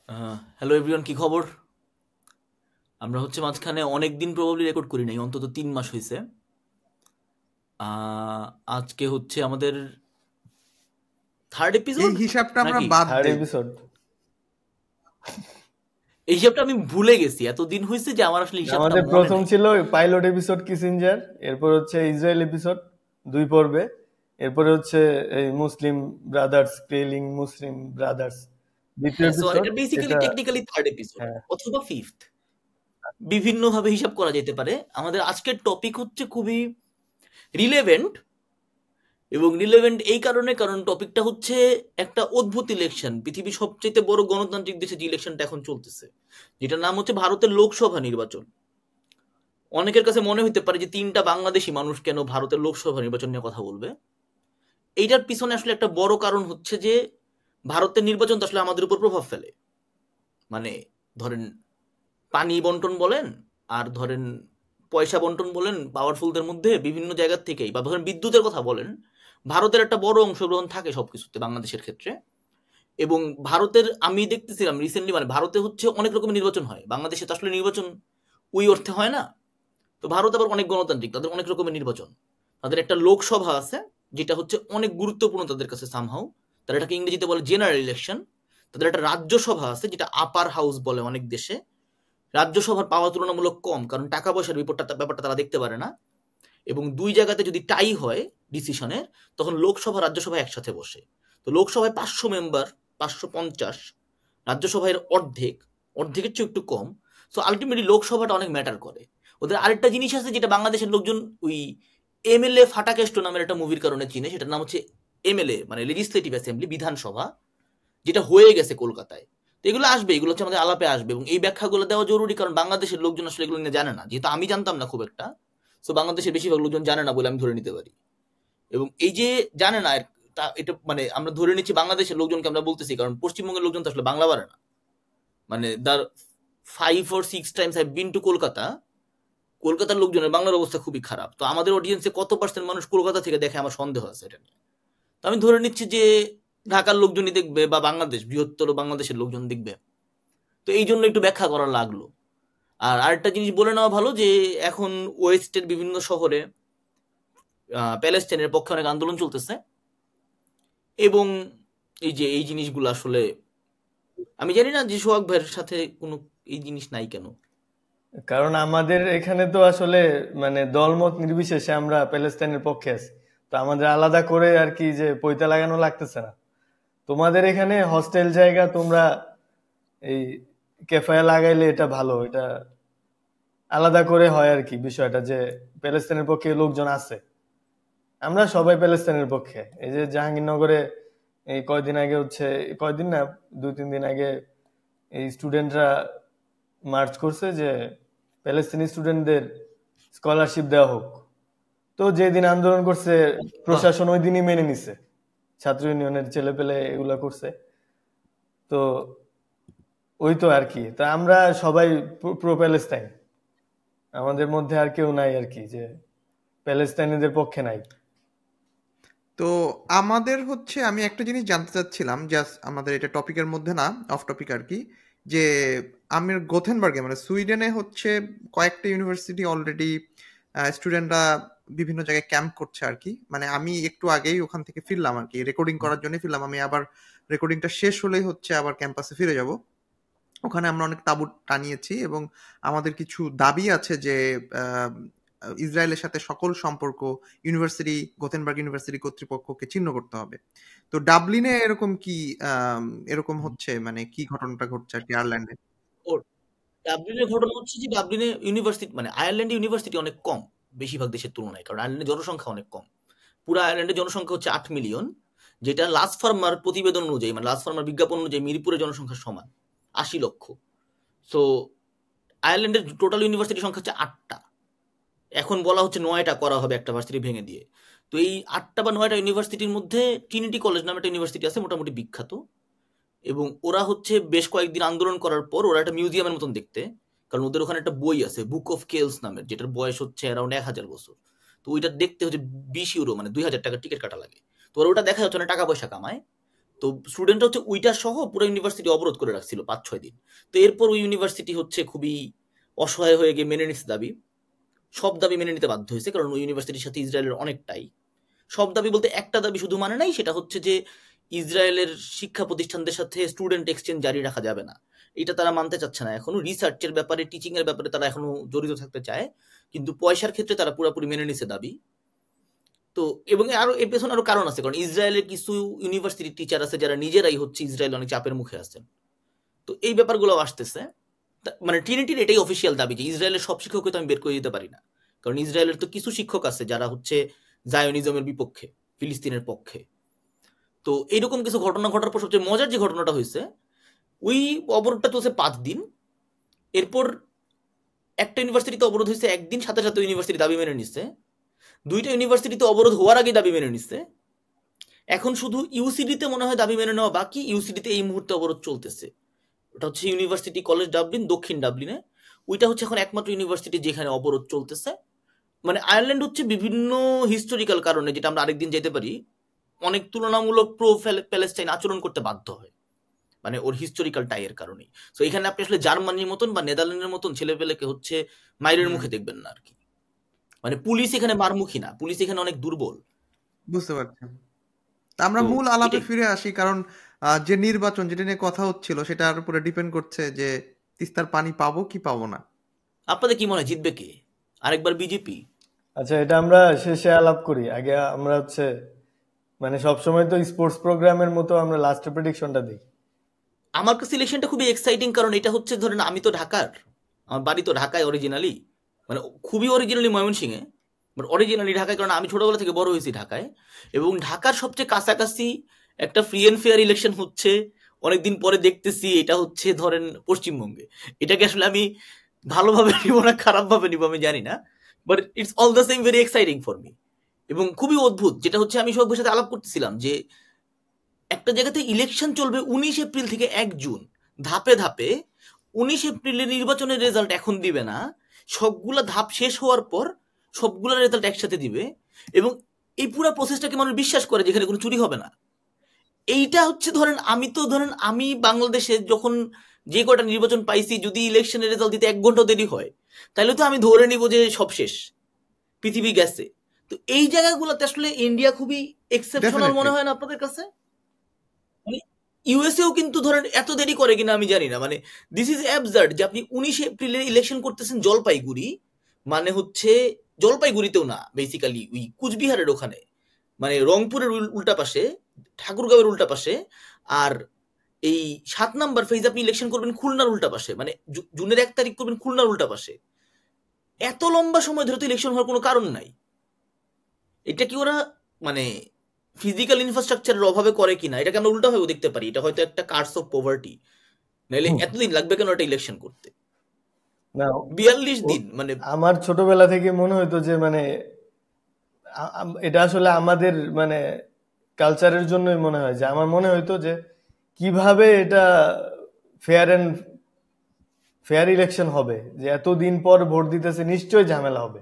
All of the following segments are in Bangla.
হ্যালো এভরিওয়ান, কি খবর? আমরা হচ্ছে মাঝখানে অনেক দিন প্রবাবলি রেকর্ড করি নাই, অন্তত 3 মাস হয়েছে। আহ, আজকে হচ্ছে আমাদের থার্ড এই এপিসোড হিসাবটা আমরা নাকি? বাদ থার্ড দেই। এপিসোড। এই হিসাবটা আমি ভুলে গেছি, এতদিন হয়েছে যে আমার আসলে হিসাবটা আমাদের মনে প্রথম নাই। ছিল পাইলট এপিসোড কিসিঞ্জার, এরপর হচ্ছে ইসরায়েল এপিসোড 2 পর্বে, এরপরে হচ্ছে এই মুসলিম ব্রাদার্স ক্রেলিং মুসলিম ব্রাদার্স দ্বিতীয় হ্যাঁ, সো এপিসোড। এটা বেসিক্যালি এটা টেকনিক্যালি থার্ড এপিসোড হ্যাঁ, অথবা ফিফথ, বিভিন্ন ভাবে হিসাব করা যেতে পারে। আমাদের আজকের টপিক হচ্ছে খুবই রিলেভেন্ট, এবং রিলেভেন্ট এই কারণে কারণ টপিকটা হচ্ছে একটা অদ্ভুত ইলেকশন, পৃথিবীর সবচেয়ে বড় গণতান্ত্রিক দেশে যে ইলেকশনটা এখন চলতেছে, যেটার নাম হচ্ছে ভারতের লোকসভা নির্বাচন। অনেকের কাছে মনে হতে পারে যে 3টা বাংলাদেশি মানুষ কেন ভারতের লোকসভা নির্বাচন নিয়ে কথা বলবে। এইটার পিছনে আসলে একটা বড় কারণ হচ্ছে যে ভারতের নির্বাচন তো আসলে আমাদের উপর প্রভাব ফেলে। মানে ধরেন পানি বন্টন বলেন, আর ধরেন পয়সা বন্টন বলেন, পাওয়ারফুলদের মধ্যে বিভিন্ন জায়গার থেকেই, বা ধরেন বিদ্যুতের কথা বলেন, ভারতের একটা বড় অংশগ্রহণ থাকে সবকিছুতে বাংলাদেশের ক্ষেত্রে। এবং ভারতের আমি দেখতেছিলাম রিসেন্টলি, মানে ভারতে হচ্ছে অনেক রকমের নির্বাচন হয়, বাংলাদেশে তো আসলে নির্বাচন ওই অর্থে হয় না। তো ভারত আবার অনেক গণতান্ত্রিক, তাদের অনেক রকমের নির্বাচন। তাদের একটা লোকসভা আছে, যেটা হচ্ছে অনেক গুরুত্বপূর্ণ তাদের কাছে সামহাউ। তারা এটাকে ইংরেজিতে বলে জেনারেল ইলেকশন। তাদের একটা রাজ্যসভা আছে, যেটা আপার হাউস বলে অনেক দেশে। রাজ্যসভার পাওয়া তুলনামূলক কম, কারণ টাকা পয়সার ব্যাপারটা তারা দেখতে পারে না। এবং দুই জায়গাতে যদি টাই হয় ডিসিশনের, তখন লোকসভা রাজ্যসভা একসাথে বসে। তো লোকসভায় 500 মেম্বার, 550। রাজ্যসভায় অর্ধেক, অর্ধেকের চেয়ে একটু কম। সো আলটিমেটলি লোকসভাটা অনেক ম্যাটার করে। ওদের আরেকটা জিনিস আছে যেটা বাংলাদেশের লোকজন ওই এমএলএ ফাটাকেষ্ট নামের একটা মুভির কারণে চিনে, সেটার নাম হচ্ছে এমএলএ, মানে লেজিসলেটিভ অ্যাসেম্বলি, বিধানসভা, যেটা হয়ে গেছে কলকাতায়। তো এগুলো আসবে, এগুলো হচ্ছে আমাদের আলাপে আসবে, এবং এই ব্যাখ্যাগুলো দেওয়া জরুরি, কারণ বাংলাদেশের লোকজন আসলে এগুলো নিয়ে জানে না, যেহেতু আমি জানতাম না খুব একটা। সো বাংলাদেশের বেশিরভাগ লোকজন জানে না বলে আমি ধরে নিতে পারি। এবং এই যে জানে না, তা এটা মানে আমরা ধরে নিচ্ছি বাংলাদেশের লোকজনকে আমরা বলতেছি, কারণ পশ্চিমবঙ্গের লোকজন তো আসলে বাংলা পারে না। মানে the 5 or 6 times I been to Kolkata, কলকাতার লোকজনের বাংলার অবস্থা খুবই খারাপ। তো আমাদের অডিয়েন্সে কত পার্সেন্ট মানুষ কলকাতা থেকে দেখে আমার সন্দেহ আছে এটা নিয়ে। তো আমি ধরে নিচ্ছি যে ঢাকার লোকজনই দেখবে, বা বাংলাদেশ বৃহত্তর বাংলাদেশের লোকজন দেখবে। তো এই জন্য একটু ব্যাখ্যা করা লাগলো। আর আরেকটা জিনিস বলে নেওয়া ভালো যে এখন ওয়েস্টের বিভিন্ন শহরে প্যালেস্টাইনের পক্ষে অনেক আন্দোলন চলতেছে। এবং এই যে এই জিনিসগুলো আসলে আমি জানি না যে সোহাগ ভাইয়ের সাথে কোনো এই জিনিস নাই কেন। কারণ আমাদের এখানে তো আসলে মানে দলমত নির্বিশেষে আমরা প্যালেস্টাইনের পক্ষে আছি, তো আমাদের আলাদা করে আর কি যে পৈতা লাগানো লাগতেছে না। তোমাদের এখানে হস্টেল জায়গা, তোমরা এই ক্যাফায়া লাগাইলে এটা ভালো, এটা আলাদা করে হয় আর কি বিষয়টা, যে প্যালেস্তাইনের পক্ষে লোকজন আছে, আমরা সবাই প্যালেস্তাইনের পক্ষে। এই যে জাহাঙ্গীরনগরে এই কয়দিন আগে হচ্ছে, কয়দিন না 2-3 দিন আগে এই স্টুডেন্টরা মার্চ করছে যে প্যালেস্তিনি স্টুডেন্টদের স্কলারশিপ দেওয়া হোক। তো যেদিন আন্দোলন করছে প্রশাসন ওই দিনই মেনে নিছে, ছাত্র ইউনিয়নের ছেলে পেলে এগুলা করছে। তো ওই তো আর কি, তা আমরা সবাই প্রো প্যালেস্তাইন, আমাদের মধ্যে আর কেউ নাই আর কি যে প্যালেস্তাইনিদের পক্ষে নাই। তো আমাদের হচ্ছে আমি একটা জিনিস জানতে চাচ্ছিলাম, জাস্ট আমাদের এটা টপিকের মধ্যে না, অফ টপিক আর কি, যে আমি গোথেনবার্গে মানে সুইডেনে হচ্ছে কয়েকটা ইউনিভার্সিটি অলরেডি স্টুডেন্টরা বিভিন্ন জায়গায় ক্যাম্প করছে আর কি। মানে আমি একটু আগেই ওখান থেকে ফিরলাম আর কি, রেকর্ডিং করার জন্য ফিরলাম। আমি আবার রেকর্ডিংটা শেষ হলেই হচ্ছে আবার ক্যাম্পাসে ফিরে যাব। ওখানে আমরা অনেক তাঁবু টানিয়েছি এবং আমাদের কিছু দাবি আছে যে আহ, ইসরায়েলের সাথে সকল সম্পর্ক ইউনিভার্সিটি, গোথেনবার্গ ইউনিভার্সিটি কর্তৃপক্ষকে ছিন্ন করতে হবে। তো ডাবলিনে এরকম কি এরকম হচ্ছে, মানে কি ঘটনাটা ঘটছে আর কি আয়ারল্যান্ডে? ও, ডাবলিনের ঘটনা হচ্ছে যে ডাবলিনে ইউনিভার্সিটি, মানে আয়ারল্যান্ডে ইউনিভার্সিটি অনেক কম বেশিরভাগ দেশের তুলনায়, কারণ আয়ারল্যান্ডের জনসংখ্যা অনেক কম। পুরো আয়ারল্যান্ডের জনসংখ্যা হচ্ছে 8 মিলিয়ন, যেটা লাস্ট ফার্মার প্রতিবেদন অনুযায়ী, মানে লাস্ট ফার্মার বিজ্ঞাপন অনুযায়ী মিরপুরের জনসংখ্যার সমান, 80 লক্ষ। সো আয়ারল্যান্ডের টোটাল ইউনিভার্সিটি সংখ্যা হচ্ছে 8টা। এখন বলা হচ্ছে 9টা করা হবে একটা ভার্সিটি ভেঙে দিয়ে। তো এই 8টা বা 9টা ইউনিভার্সিটির মধ্যে ট্রিনিটি কলেজ নামে একটা ইউনিভার্সিটি আছে, মোটামুটি বিখ্যাত। এবং ওরা হচ্ছে বেশ কয়েকদিন আন্দোলন করার পর ওরা একটা মিউজিয়ামের মতন দেখতে, কারণ ওদের ওখানে একটা বই আছে বুক অফ কেলস নামের, যেটার বয়স হচ্ছে অ্যারাউন্ড 1000 বছর। তো ওইটা দেখতে হচ্ছে 20 ইউরো, মানে 2000 টাকার টিকিট কাটা লাগে। তো ওরা ওটা দেখা যাচ্ছে না, টাকা পয়সা কামায়। তো স্টুডেন্টরা হচ্ছে ওইটা সহ পুরো ইউনিভার্সিটি অবরোধ করে রাখছিল 5-6 দিন। তো এরপর ওই ইউনিভার্সিটি হচ্ছে খুবই অসহায় হয়ে গিয়ে মেনে নিচ্ছে দাবি, সব দাবি মেনে নিতে বাধ্য হয়েছে, কারণ ওই ইউনিভার্সিটির সাথে ইসরায়েলের অনেকটাই। সব দাবি বলতে একটা দাবি শুধু মানে নাই, সেটা হচ্ছে যে ইসরায়েলের শিক্ষা প্রতিষ্ঠানদের সাথে স্টুডেন্ট এক্সচেঞ্জ জারি রাখা যাবে না, এটা তারা মানতে চাচ্ছে না এখনো। রিসার্চের ব্যাপারে, টিচিং এর ব্যাপারে তারা এখনো জড়িত থাকতে চায়, কিন্তু পয়সার ক্ষেত্রে তারা পুরোপুরি মেনে নিছে দাবি। তো এবং আরো এর পেছনে আরো কারণ আছে, কারণ ইসরায়েলের কিছু ইউনিভার্সিটি টিচার আছে যারা নিজেরাই হচ্ছে ইসরায়েল অনেক চাপের মুখে আছেন। তো এই ব্যাপারগুলো আসতেছে। মানে ট্রিনিটির এটাই অফিসিয়াল দাবি যে ইসরায়েলের সব শিক্ষককে তো আমি বের করে দিতে পারি না, কারণ ইসরায়েলের তো কিছু শিক্ষক আছে যারা হচ্ছে জায়োনিজমের বিপক্ষে, ফিলিস্তিনের পক্ষে। তো এইরকম কিছু ঘটনা ঘটার পর সবচেয়ে মজার যে ঘটনাটা হয়েছে, ওই অবরোধটা চলছে 5 দিন। এরপর একটা ইউনিভার্সিটিতে অবরোধ হয়েছে একদিন, সাথে সাথে ইউনিভার্সিটি দাবি মেনে নিচ্ছে। দুইটা ইউনিভার্সিটিতে অবরোধ হওয়ার আগে দাবি মেনে নিচ্ছে। এখন শুধু ইউসিডিতে মনে হয় দাবি মেনে নেওয়া বাকি, ইউসিডিতে এই মুহূর্তে অবরোধ চলতেছে। ওটা হচ্ছে ইউনিভার্সিটি কলেজ ডাবলিন, দক্ষিণ ডাবলিনে। ওইটা হচ্ছে এখন একমাত্র ইউনিভার্সিটি যেখানে অবরোধ চলতেছে। মানে আয়ারল্যান্ড হচ্ছে বিভিন্ন হিস্টোরিক্যাল কারণে, যেটা আমরা আরেকদিন যেতে পারি, অনেক তুলনামূলক প্রো প্যালেস্টাইন আচরণ করতে বাধ্য হয়, মানে ওর হিস্টোরিক্যাল টাইয়ের কারণেই। তো এখানে আপনি আসলে জার্মানির মতন বা নেদারল্যান্ডের মতন ছেলেপেলেকে হচ্ছে মাইরের মুখে দেখবেন না আর কি। মানে পুলিশ এখানে মারমুখী না, পুলিশ এখানে অনেক দুর্বল। বুঝতে পারছি। আমরা তো মূল আলাপে এটাই ফিরে আসি, কারণ যে নির্বাচন যেটা নিয়ে কথা হচ্ছিল সেটার উপরে ডিপেন্ড করছে যে তিস্তার পানি পাবো কি পাবো না। আপনাদের কি মনে হয় জিতবে কে? আরেকবার বিজেপি? আচ্ছা, এটা আমরা শেষে আলাপ করি। আগে আমরা হচ্ছে মানে সবসময় তো স্পোর্টস প্রোগ্রামের মতো আমরা লাস্টে প্রেডিকশনটা দিই। আমার কাছে ইলেকশনটা খুবই এক্সাইটিং, কারণ এটা হচ্ছে ধরেন আমি তো ঢাকার, আমার বাড়ি তো ঢাকায় অরিজিনালি, মানে খুবই অরিজিনালি ময়মনসিংহে, বাট অরিজিনালি ঢাকায়, কারণ আমি ছোটবেলা থেকে বড় হয়েছি ঢাকায়। এবং ঢাকার সবচেয়ে কাছাকাছি একটা ফ্রি অ্যান্ড ফেয়ার ইলেকশন হচ্ছে অনেকদিন পরে দেখতেছি, এটা হচ্ছে ধরেন পশ্চিমবঙ্গে। এটাকে আসলে আমি ভালোভাবে নিব না খারাপভাবে নিব আমি জানি না, but it's all the same very exciting for me. এবং খুবই অদ্ভুত যেটা হচ্ছে, আমি সবার সাথে আলাপ করতেছিলাম যে একটা জায়গাতে ইলেকশন চলবে 19 এপ্রিল থেকে 1 জুন, ধাপে ধাপে। 19 এপ্রিলে নির্বাচনের রেজাল্ট এখন দিবে না, সবগুলা ধাপ শেষ হওয়ার পর সবগুলা রেজাল্ট একসাথে দিবে। এবং এই পুরো প্রসেসটাকে মানুষ বিশ্বাস করে যেখানে কোনো চুরি হবে না। এইটা হচ্ছে ধরেন আমি বাংলাদেশে যখন যে কটা নির্বাচন পাইছি, যদি ইলেকশনের রেজাল্ট দিতে 1 ঘন্টা দেরি হয়, তাহলে তো আমি ধরে নিব যে সব শেষ, পৃথিবী গেছে। তো এই জায়গাগুলোতে আসলে ইন্ডিয়া খুবই এক্সেপশনাল মনে ডেফিনেটলি। হয় না আপনাদের কাছে? মানে ইউএসএও কিন্তু ধরেন এত দেরি করে কিনা আমি জানি না, মানে দিস ইজ অ্যাবসার্ড যে আপনি 19 এপ্রিলে ইলেকশন করতেছেন জলপাইগুড়ি, মানে হচ্ছে জলপাইগুড়িতেও না, বেসিক্যালি ওই কুচবিহারের ওখানে, মানে রংপুরের উল্টা পাশে, ঠাকুরগাঁওয়ের উল্টা পাশে। আর এই 7 নাম্বার ফেজ আপনি ইলেকশন করবেন খুলনার উল্টা পাশে, মানে জুনের 1 তারিখ করবেন খুলনার উল্টা পাশে। এত লম্বা সময় ধরে তো ইলেকশন হওয়ার কোনো কারণ নাই। এটা কি ওরা মানে ফিজিক্যাল ইনফ্রাস্ট্রাকচারের অভাবে করে কিনা, এটাকে আমরা উল্টা ভাবে দেখতে পারি, এটা হয়তো একটা কার্স অফ পভার্টি। নাহলে এতদিন লাগবে কেন একটা ইলেকশন করতে? না, 42 দিন মানে। আমার ছোটবেলা থেকে মনে হতো যে মানে এটা আসলে আমাদের মানে কালচারের জন্যই মনে হয়, যে আমার মনে হইতো যে কিভাবে এটা ফেয়ার ইলেকশন হবে, যে এতদিন পর ভোট দিতেছে নিশ্চয়ই ঝামেলা হবে।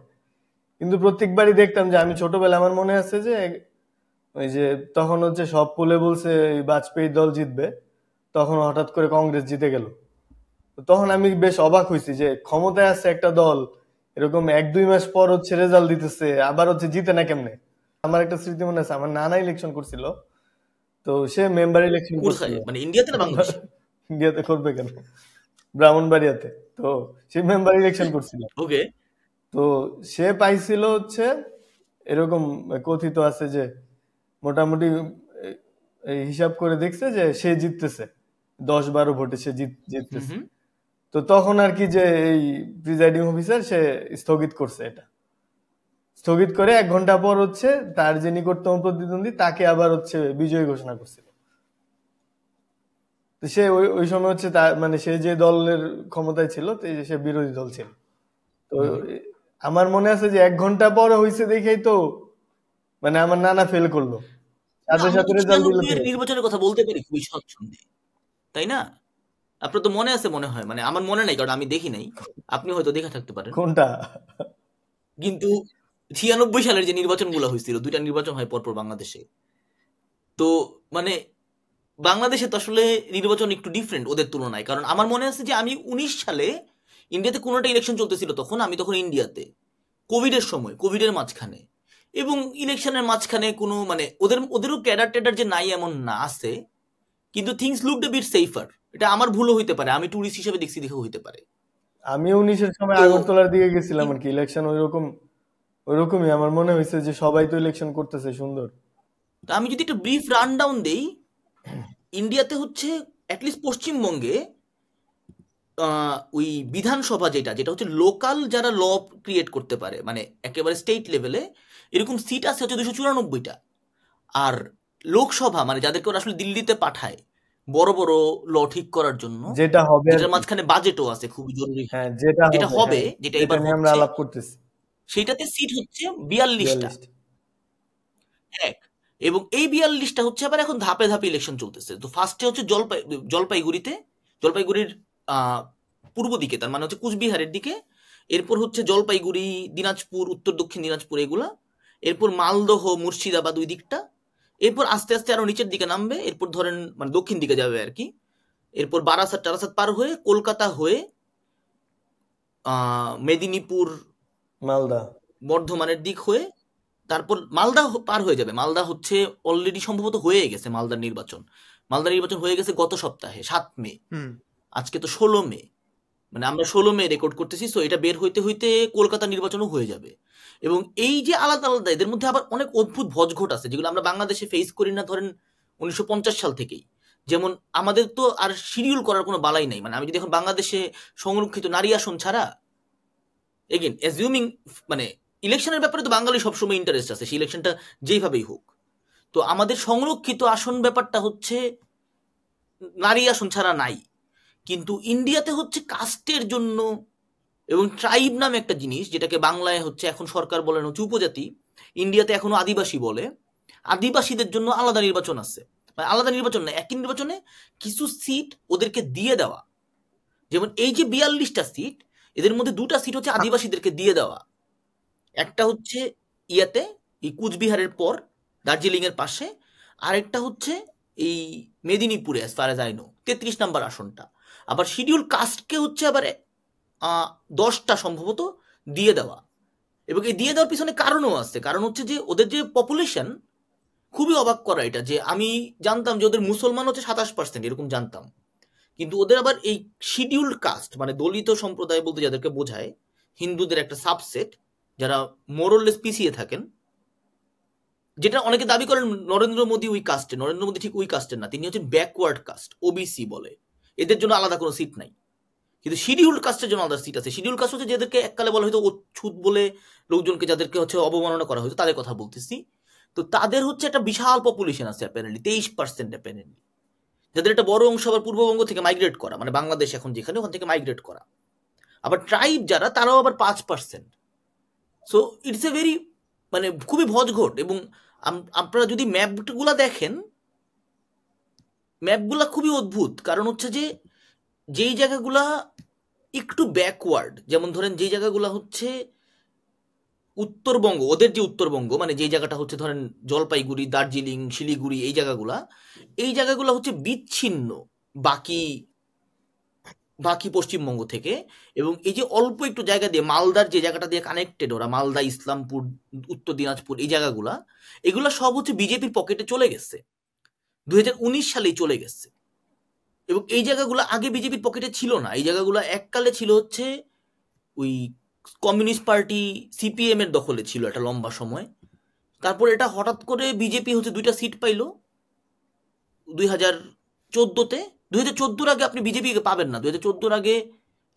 কিন্তু প্রত্যেকবারই দেখতাম যে আমি ছোটবেলা, আমার মনে আছে যে ওই যে তখন হচ্ছে সব পোলে বলছে এই বাজপেয়ী দল জিতবে, তখন হঠাৎ করে কংগ্রেস জিতে গেল। তখন আমি বেশ অবাক হয়েছি যে ক্ষমতায় আছে একটা দল, এরকম 1-2 মাস পর হচ্ছে রেজাল্ট দিতেছে, আবার হচ্ছে জিতে না কেমনে। আমার একটা স্মৃতি মনে আছে, আমার নানা ইলেকশন করছিল, তো সে মেম্বার ইলেকশন করছিল। কোথায়, মানে ইন্ডিয়াতে না বাংলাদেশে? ইন্ডিয়াতে করবে কেন, ব্রাহ্মণবাড়িয়াতে। তো সে মেম্বার ইলেকশন করছিল, ওকে। তো সে পাইছিল হচ্ছে এরকম কথিত আছে যে মোটামুটি এই হিসাব করে দেখছে যে সে জিততেছে 10-12 ভোটে, সে জিততেছে। তো তখন আর কি যে এই প্রিজাইডিং অফিসার সে স্থগিত করছে, এটা স্থগিত করে 1 ঘন্টা পর হচ্ছে তার যে নিকটতম প্রতিদ্বন্দ্বী তাকে আবার হচ্ছে বিজয়ী ঘোষণা করছিল। তো সে ওই সময় হচ্ছে তার মানে সে যে দলের ক্ষমতায় ছিল, তো সে বিরোধী দল ছিল। তো আমার মনে আছে যে 1 ঘন্টা পর হয়েছে দেখেই তো মানে আমার নানা ফেল করলো, সাথে আমরা সাথে তো রেজাল্ট দিল। 96 এর নির্বাচনের কথা বলতে পারি খুবই স্বচ্ছন্দে, তাই না? আপনার তো মনে আছে মনে হয়, মানে আমার মনে নাই কারণ আমি দেখি নাই, আপনি হয়তো দেখে থাকতে পারেন। কোনটা? কিন্তু 96 সালের যে নির্বাচনগুলো হয়েছিল, 2টা নির্বাচন হয় পরপর বাংলাদেশে। তো মানে বাংলাদেশে তো আসলে নির্বাচন একটু ডিফারেন্ট ওদের তুলনায়, কারণ আমার মনে আছে যে আমি 19 সালে ইন্ডিয়াতে কোনো একটা ইলেকশন চলতেছিল, তখন আমি তখন ইন্ডিয়াতে কোভিডের সময়, কোভিডের মাঝখানে, এবং ইলেকশনের মাঝখানে কোনো মানে ওদেরও ক্যাডার ট্যাডার যে নাই এমন না, আছে, কিন্তু things looked a bit safer. এটা আমার ভুলও হইতে পারে, আমি ট্যুরিস্ট হিসেবে দেখছি দেখে হইতে পারে। আমি 19-এর সময় তো আগরতলার দিকে গেছিলাম আর কি, ইলেকশন ওইরকমই আমার মনে হয়েছে যে সবাই তো ইলেকশন করতেছে সুন্দর। তো আমি যদি একটা ব্রিফ রান ডাউন দেই, ইন্ডিয়াতে হচ্ছে অ্যাটলিস্ট পশ্চিমবঙ্গে ওই বিধানসভা যেটা যেটা হচ্ছে লোকাল যারা ল ক্রিয়েট করতে পারে, মানে একেবারে স্টেট লেভেলে, এরকম সিট আছে হচ্ছে 294টা। আর লোকসভা মানে যাদেরকে ওরা আসলে দিল্লিতে পাঠায় বড় বড় ল ঠিক করার জন্য, যেটা হবে আর যেটার কি, মাঝখানে বাজেটও আছে খুবই জরুরি, হ্যাঁ যেটা যেটা হবে, হবে, হ্যাঁ যেটা যেটা এবার নিয়ে আমরা হচ্ছে, আলাপ করতেছি, সেটাতে সিট হচ্ছে 42টা। 42। এক, এবং এই 42টা হচ্ছে আবার এখন ধাপে ধাপে ইলেকশন চলতেছে। তো ফার্স্টে হচ্ছে জলপাইগুড়িতে, জলপাইগুড়ির পূর্ব দিকে, তার মানে হচ্ছে কুচবিহারের দিকে, এরপর হচ্ছে জলপাইগুড়ি, দিনাজপুর, উত্তর দক্ষিণ দিনাজপুর এগুলা, এরপর মালদহ, মুর্শিদাবাদ ওই দিকটা, এরপর আস্তে আস্তে আরো নিচের দিকে নামবে, এরপর ধরেন মানে দক্ষিণ দিকে যাবে আর কি, এরপর বারাসাত টারাসাত পার হয়ে কলকাতা হয়ে মেদিনীপুর, মালদা, বর্ধমানের দিক হয়ে, তারপর মালদা পার হয়ে যাবে। মালদা হচ্ছে অলরেডি সম্ভবত হয়ে গেছে, মালদার নির্বাচন হয়ে গেছে গত সপ্তাহে 7 মে, হুম আজকে তো 16 মে, মানে আমরা 16 মে রেকর্ড করতেছি, সো এটা বের হইতে হইতে কলকাতা নির্বাচনও হয়ে যাবে। এবং এই যে আলাদা আলাদা, এদের মধ্যে আবার অনেক অদ্ভুত ভজঘট আছে যেগুলো আমরা বাংলাদেশে ফেস করি না, ধরেন 1950 সাল থেকেই। যেমন আমাদের তো আর শিডিউল করার কোনো বালাই নাই, মানে আমি যদি এখন বাংলাদেশে সংরক্ষিত নারী আসন ছাড়া, এগেন অ্যাজিউমিং, মানে ইলেকশনের ব্যাপারে তো বাঙালি সবসময় ইন্টারেস্ট আছে, সেই ইলেকশনটা যেইভাবেই হোক, তো আমাদের সংরক্ষিত আসন ব্যাপারটা হচ্ছে নারী আসন ছাড়া নাই। কিন্তু ইন্ডিয়াতে হচ্ছে কাস্টের জন্য, এবং ট্রাইব নামে একটা জিনিস যেটাকে বাংলায় হচ্ছে এখন সরকার বলেন হচ্ছে উপজাতি, ইন্ডিয়াতে এখনো আদিবাসী বলে, আদিবাসীদের জন্য আলাদা নির্বাচন আছে, মানে আলাদা নির্বাচন না, একই নির্বাচনে কিছু সিট ওদেরকে দিয়ে দেওয়া। যেমন এই যে 42টা সিট, এদের মধ্যে 2টা সিট হচ্ছে আদিবাসীদেরকে দিয়ে দেওয়া। একটা হচ্ছে ইয়াতে, এই কুচবিহারের পর দার্জিলিং এর পাশে, আরেকটা হচ্ছে এই মেদিনীপুরে, as far as I know 33 number আসনটা। আবার শিডিউল কাস্টকে হচ্ছে আবার 10টা সম্ভবত দিয়ে দেওয়া। এবং এই দিয়ে দেওয়ার পিছনে কারণও আছে, কারণ হচ্ছে যে ওদের যে পপুলেশন, খুবই অবাক করা এটা, যে আমি জানতাম যে ওদের মুসলমান হচ্ছে 27%, এরকম জানতাম, কিন্তু ওদের আবার এই শিডিউল্ড কাস্ট মানে দলিত সম্প্রদায় বলতে যাদেরকে বোঝায়, হিন্দুদের একটা সাবসেট যারা মোরললেস পিছিয়ে থাকেন, যেটা অনেকে দাবি করেন নরেন্দ্র মোদী ওই কাস্টে, নরেন্দ্র মোদী ঠিক ওই কাস্টের না, তিনি হচ্ছেন ব্যাকওয়ার্ড কাস্ট, ওবিসি বলে, এদের জন্য আলাদা কোনো সিট নাই। কিন্তু শিডিউল কাস্টের জন্য আলাদা সিট আছে। শিডিউল কাস্ট হচ্ছে যাদেরকে এককালে বলা হয়তো অচ্ছুত বলে লোকজনকে, যাদেরকে হচ্ছে অবমাননা করা হতো, তাদের কথা বলতেছি। তো তাদের হচ্ছে একটা বিশাল পপুলেশন আছে অ্যাপারেন্টলি, 23% অ্যাপারেন্টলি, যাদের একটা বড় অংশ আবার পূর্ববঙ্গ থেকে মাইগ্রেট করা, মানে বাংলাদেশ এখন যেখানে, ওখান থেকে মাইগ্রেট করা। আবার ট্রাইব যারা, তারাও আবার 5%। সো ইটস এ ভেরি, মানে খুবই ভজঘট। এবং আপনারা যদি ম্যাপগুলা দেখেন, ম্যাপগুলা খুবই অদ্ভুত, কারণ হচ্ছে যে যেই জায়গাগুলা একটু ব্যাকওয়ার্ড, যেমন ধরেন যেই জায়গাগুলা হচ্ছে উত্তরবঙ্গ, ওদের যে উত্তরবঙ্গ মানে যেই জায়গাটা হচ্ছে ধরেন জলপাইগুড়ি, দার্জিলিং, শিলিগুড়ি, এই জায়গাগুলা হচ্ছে বিচ্ছিন্ন বাকি বাকি পশ্চিমবঙ্গ থেকে। এবং এই যে অল্প একটু জায়গা দিয়ে, মালদার যে জায়গাটা দিয়ে কানেক্টেড ওরা, মালদা, ইসলামপুর, উত্তর দিনাজপুর, এই জায়গাগুলা, এগুলা সব হচ্ছে বিজেপির পকেটে চলে গেছে, 2019 সালেই চলে গেছে। এবং এই জায়গাগুলো আগে বিজেপির পকেটে ছিল না, এই জায়গাগুলো এককালে ছিল হচ্ছে ওই কমিউনিস্ট পার্টি সিপিএম এর দখলে ছিল একটা লম্বা সময়। তারপর এটা হঠাৎ করে বিজেপি হচ্ছে 2টা সিট পাইলো 2014-তে। 2014-র আগে আপনি বিজেপিকে পাবেন না, 2014-র আগে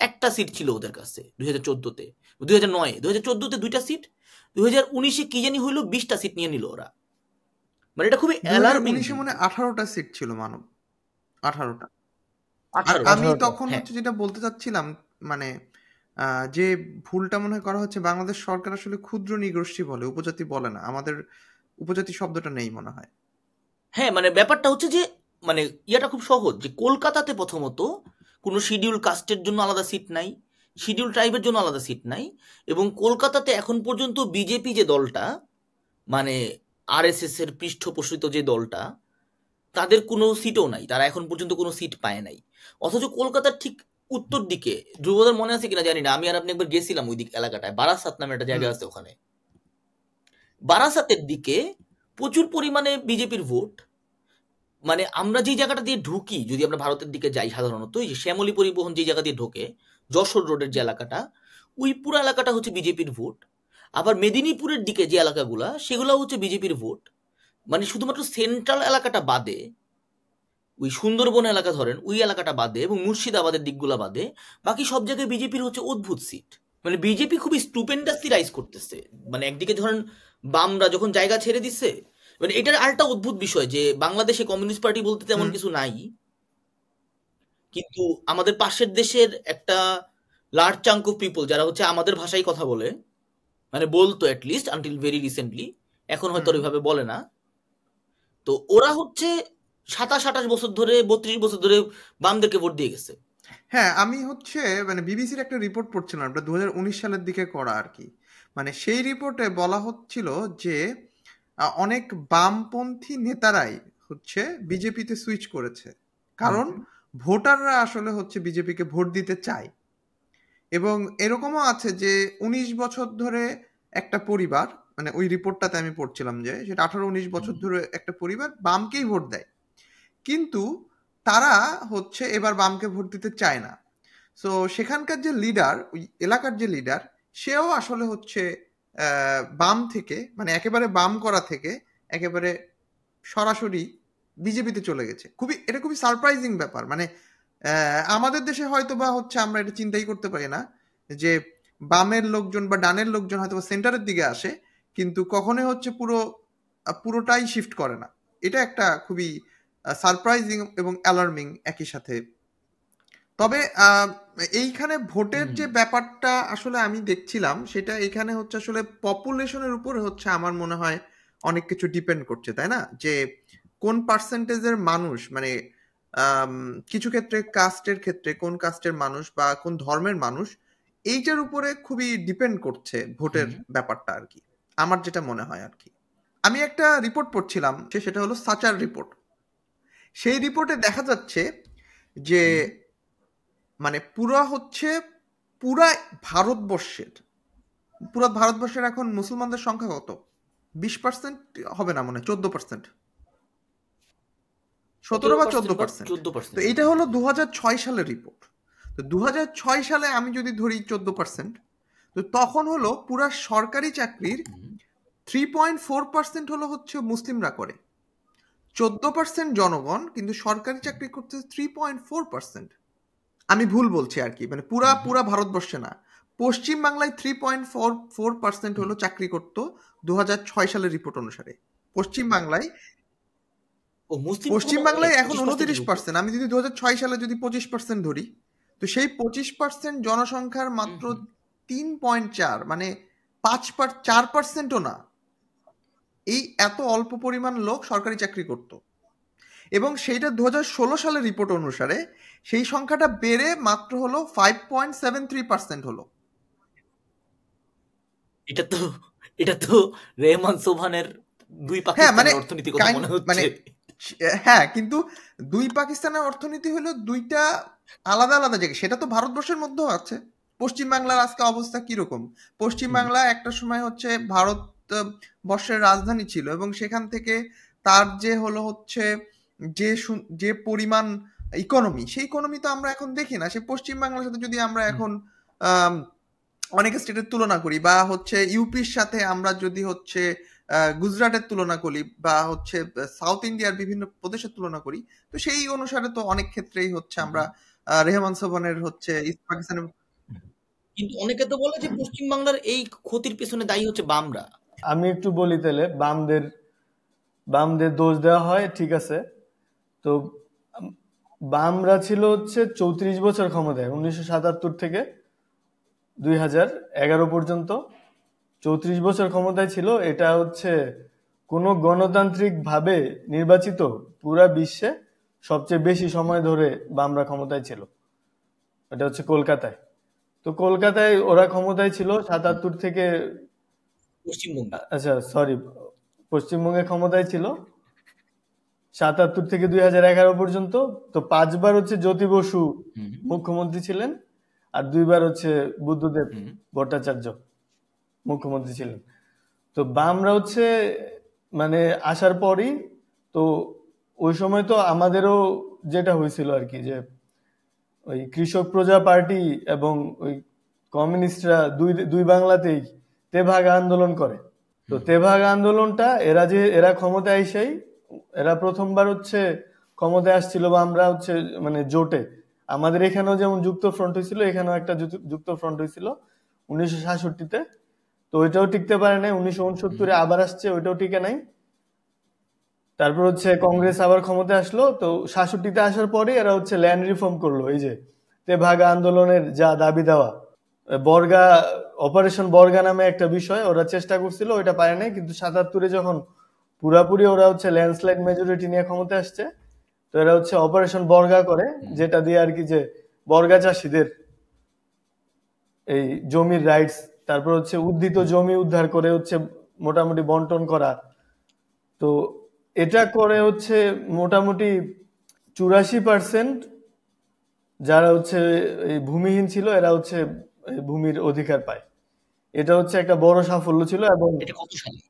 একটা সিট ছিল ওদের কাছে 2014-তে, 2009-এ, 2014-তে 2টা সিট, 2019-এ কি জানি হইলো 20টা সিট নিয়ে নিল ওরা। মানে এটা খুবই অ্যালার্মিং। 2019-এ মনে 18টা সিট ছিল মানব, 18টা। আর 18টা, আমি 18টা, তখন হ্যাঁ হচ্ছে যেটা বলতে চাচ্ছিলাম, মানে যে ভুলটা মনে হয় করা হচ্ছে, বাংলাদেশ সরকার আসলে ক্ষুদ্র নৃগোষ্ঠী বলে, উপজাতি বলে না। আমাদের উপজাতি শব্দটা নেই মনে হয়। হ্যাঁ, মানে ব্যাপারটা হচ্ছে যে মানে ইয়াটা খুব সহজ, যে কলকাতাতে প্রথমত কোনো শিডিউল কাস্টের জন্য আলাদা সিট নাই, শিডিউল ট্রাইবের জন্য আলাদা সিট নাই। এবং কলকাতাতে এখন পর্যন্ত বিজেপি যে দলটা, মানে আরএসএস এর পৃষ্ঠপোষিত যে দলটা, তাদের কোনো সিটও নাই, তারা এখন পর্যন্ত কোনো সিট পায় নাই। অথচ কলকাতার ঠিক উত্তর দিকে, ধ্রুবদার মনে আছে কিনা জানি না, আমি আর আপনি একবার গেছিলাম ওই দিক এলাকাটায়, বারাসাত নামে একটা জায়গা আছে ওখানে। বারাসাতের দিকে প্রচুর পরিমাণে বিজেপির ভোট। মানে আমরা যে জায়গাটা দিয়ে ঢুকি, যদি আমরা ভারতের দিকে যাই সাধারণত, এই যে শ্যামলী পরিবহন যে জায়গা দিয়ে ঢোকে, যশোর রোডের যে এলাকাটা, ওই পুরো এলাকাটা হচ্ছে বিজেপির ভোট। আবার মেদিনীপুরের দিকে যে এলাকাগুলা, সেগুলো হচ্ছে বিজেপির ভোট। মানে শুধুমাত্র সেন্ট্রাল এলাকাটা বাদে, ওই সুন্দরবন এলাকা ধরেন, ওই এলাকাটা বাদে এবং মুর্শিদাবাদের দিকগুলা বাদে, বাকি সব জায়গায় বিজেপির হচ্ছে অদ্ভুত সিট। মানে বিজেপি খুবই স্টুপেন্ডাসলি রাইজ করতেছে। মানে একদিকে ধরেন বামরা যখন জায়গা ছেড়ে দিচ্ছে, মানে এটার আরেকটা অদ্ভুত বিষয় যে বাংলাদেশে কমিউনিস্ট পার্টি বলতে তেমন কিছু নাই, কিন্তু আমাদের পাশের দেশের একটা লার্জ চাঙ্ক অফ পিপল যারা হচ্ছে আমাদের ভাষায় কথা বলে, মানে বলতো অ্যাটলিস্ট আনটিল ভেরি রিসেন্টলি, এখন হয়তো ওইভাবে বলে না, তো ওরা হচ্ছে 27-28 বছর ধরে, 32 বছর ধরে বামদেরকে ভোট দিয়ে গেছে। হ্যাঁ, আমি হচ্ছে মানে বিবিসির একটা রিপোর্ট পড়ছিলাম, এটা 2019 সালের দিকে করা আর কি। মানে সেই রিপোর্টে বলা হচ্ছিল যে অনেক বামপন্থী নেতারাই হচ্ছে বিজেপিতে সুইচ করেছে, কারণ ভোটাররা আসলে হচ্ছে বিজেপিকে ভোট দিতে চায়। এবং এরকমও আছে যে 19 বছর ধরে একটা পরিবার, মানে ওই রিপোর্টটাতে আমি পড়ছিলাম যে সেটা 18-19 বছর ধরে একটা পরিবার বামকেই ভোট দেয়, কিন্তু তারা হচ্ছে এবার বামকে ভোট দিতে চায় না। সো সেখানকার যে লিডার, ওই এলাকার যে লিডার, সেও আসলে হচ্ছে বাম থেকে, মানে একেবারে বাম করা থেকে একেবারে সরাসরি বিজেপিতে চলে গেছে। এটা খুবই সারপ্রাইজিং ব্যাপার। মানে আমাদের দেশে হয়তো বা হচ্ছে আমরা এটা চিন্তাই করতে পারি না যে বামের লোকজন বা ডানের লোকজন হয়তো সেন্টারের দিকে আসে, কিন্তু কখনোই হচ্ছে পুরোটাই শিফট করে না। এটা একটা খুবই সারপ্রাইজিং এবং অ্যালার্মিং একই সাথে। তবে এইখানে ভোটের যে ব্যাপারটা আসলে আমি দেখছিলাম, সেটা এখানে হচ্ছে আসলে পপুলেশনের উপরে হচ্ছে আমার মনে হয় অনেক কিছু ডিপেন্ড করছে, তাই না? যে কোন পার্সেন্টেজের মানুষ, মানে কিছু ক্ষেত্রে কাস্টের ক্ষেত্রে কোন কাস্টের মানুষ বা কোন ধর্মের মানুষ, এইটার উপরে খুবই ডিপেন্ড করছে ভোটের ব্যাপারটা আর কি, আমার যেটা মনে হয় আর কি। আমি একটা রিপোর্ট পড়ছিলাম, সেটা হলো সাচার রিপোর্ট। সেই রিপোর্টে দেখা যাচ্ছে যে মানে পুরা ভারতবর্ষের এখন মুসলমানদের সংখ্যা কত? 20% হবে না, মনে 14%, 17 বা 14%। তো এটা হলো 2006 সালের রিপোর্ট। তো 2006 সালে আমি যদি ধরি 14%, তো তখন হলো পুরা সরকারি চাকরির 3.4% হলো হচ্ছে মুসলিমরা করে, 14% জনগণ, কিন্তু সরকারি চাকরি করতে 3.4%। আমি ভুল বলছি আর কি, মানে পুরা ভারতবর্ষে না, পশ্চিম বাংলায় 3.44% হলো চাকরি করত 2006 সালের রিপোর্ট অনুসারে। পশ্চিম বাংলায় এখন 29%। আমি যদি 2006 সালে যদি 25% ধরি, তো সেই 25% জনসংখ্যার মাত্র 3.4, মানে 4%ও না, এই এত অল্প পরিমাণ লোক সরকারি চাকরি করত। এবং সেইটা 2016 সালের রিপোর্ট অনুসারে সেই সংখ্যাটা বেড়ে মাত্র হলো 5.73% হলো। এটা তো রেহমান সোবহানের দুই পাকিস্তানের অর্থনীতি কথা মনে হচ্ছে। হ্যাঁ, কিন্তু দুই পাকিস্তানের অর্থনীতি হলো দুইটা আলাদা আলাদা জায়গা, সেটা তো ভারতবর্ষের মধ্যেও আছে। পশ্চিম বাংলার আজকে অবস্থা কিরকম? পশ্চিম বাংলা একটা সময় হচ্ছে ভারত বর্ষের রাজধানী ছিল, এবং সেখান থেকে তার যে হলো হচ্ছে যে পরিমাণ ইকোনমি, সেই ইকোনমি তো আমরা এখন দেখি না। সে পশ্চিম বাংলার সাথে যদি আমরা এখন অনেক স্টেটের তুলনা করি, বা হচ্ছে ইউপির সাথে আমরা যদি হচ্ছে গুজরাটের তুলনা করি, বা হচ্ছে সাউথ ইন্ডিয়ার বিভিন্ন প্রদেশের তুলনা করি, তো সেই অনুসারে তো অনেক ক্ষেত্রেই হচ্ছে আমরা রেহমান সোবহানের হচ্ছে ইস্ট পাকিস্তানের। কিন্তু অনেকে তো বলে যে পশ্চিম বাংলার এই ক্ষতির পেছনে দায়ী হচ্ছে বামরা। আমি একটু বলি তাহলে, বামদের দোষ দেওয়া হয়, ঠিক আছে। তো বামরা ছিল হচ্ছে 34 বছর ক্ষমতায়, 1977 থেকে 2011 পর্যন্ত 34 বছর ক্ষমতায় ছিল। এটা হচ্ছে কোনো গণতান্ত্রিক ভাবে নির্বাচিত পুরা বিশ্বে সবচেয়ে বেশি সময় ধরে বামরা ক্ষমতায় ছিল। এটা হচ্ছে কলকাতায়। তো কলকাতায় ওরা ক্ষমতায় ছিল 77 থেকে, পশ্চিমবঙ্গে ক্ষমতায় ছিল 77 থেকে 2011 পর্যন্ত। তো 5 বার হচ্ছে জ্যোতি বসু হুম মুখ্যমন্ত্রী ছিলেন, আর 2 বার হচ্ছে বুদ্ধদেব হুম ভট্টাচার্য মুখ্যমন্ত্রী ছিলেন। তো বামরা হচ্ছে মানে আসার পরই তো ওই সময় তো আমাদেরও যেটা হয়েছিল আর কি, যে ওই কৃষক প্রজা পার্টি এবং ওই কমিউনিস্টরা দুই দুই বাংলাতেই তেভাগ আন্দোলন করে। তো হুম তেভাগ আন্দোলনটা এরা ক্ষমতায় আইসাই, এরা প্রথমবার হচ্ছে ক্ষমতায় আসছিল, বা আমরা হচ্ছে মানে জোটে, আমাদের এখানেও যেমন যুক্ত ফ্রন্ট হয়েছিল, এখানেও একটা যুক্ত ফ্রন্ট হয়েছিল 1966-তে। তো ওইটাও টিকতে পারে নাই, 1969-এ আবার আসছে, ওইটাও টিকে নাই। তারপর হচ্ছে কংগ্রেস আবার ক্ষমতায় আসলো। তো 66-তে আসার পরে এরা হচ্ছে ল্যান্ড রিফর্ম করলো, এই যে তেভাগা আন্দোলনের যা দাবি দেওয়া, বর্গা অপারেশন বর্গা নামে একটা বিষয় ওরা চেষ্টা করছিল, ওইটা পারে নাই। কিন্তু 77-এ যখন পুরাপুরি ওরা হচ্ছে ল্যান্ডস্লাইড মেজরিটি নিয়ে ক্ষমতায় আসছে, তো এরা হচ্ছে অপারেশন বর্গা করে, যেটা দিয়ে আর কি যে বর্গা চাষীদের এই জমির রাইটস, তারপর হচ্ছে উদ্ধিত জমি উদ্ধার করে হচ্ছে মোটামুটি বন্টন করা। তো এটা করে হচ্ছে মোটামুটি 84% যারা হচ্ছে এই ভূমিহীন ছিল এরা হচ্ছে এই ভূমির অধিকার পায়। এটা হচ্ছে একটা বড় সাফল্য ছিল। এবং এটা কত সালে?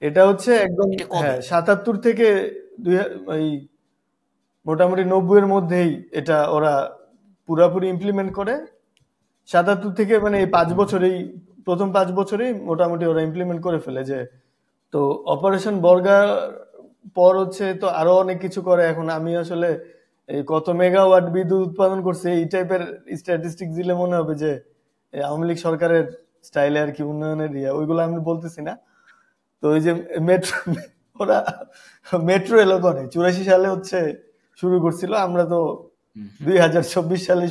এটা হচ্ছে একদম, এটা কবে? হ্যাঁ, 77 থেকে এই মোটামুটি 90-এর মধ্যেই এটা ওরা পুরাপুরি ইমপ্লিমেন্ট করে। 77 থেকে মানে এই 5 বছরেই, প্রথম 5 বছরেই মোটামুটি ওরা ইমপ্লিমেন্ট করে ফেলে। যে তো অপারেশন বর্গা পর হচ্ছে তো আরো অনেক কিছু করে। এখন আমি আসলে এই কত মেগাওয়াট বিদ্যুৎ উৎপাদন করছে এই টাইপের স্ট্যাটিস্টিক্স দিলে মনে হবে যে এই আওয়ামী লীগ সরকারের স্টাইলে আর কি উন্নয়নের ওইগুলো আমি বলতেছি না। তো ওই যে মেট্রো, ওরা মেট্রো রেলও করে 84 সালে হচ্ছে শুরু করছিল, আমরা তো 2024 সালে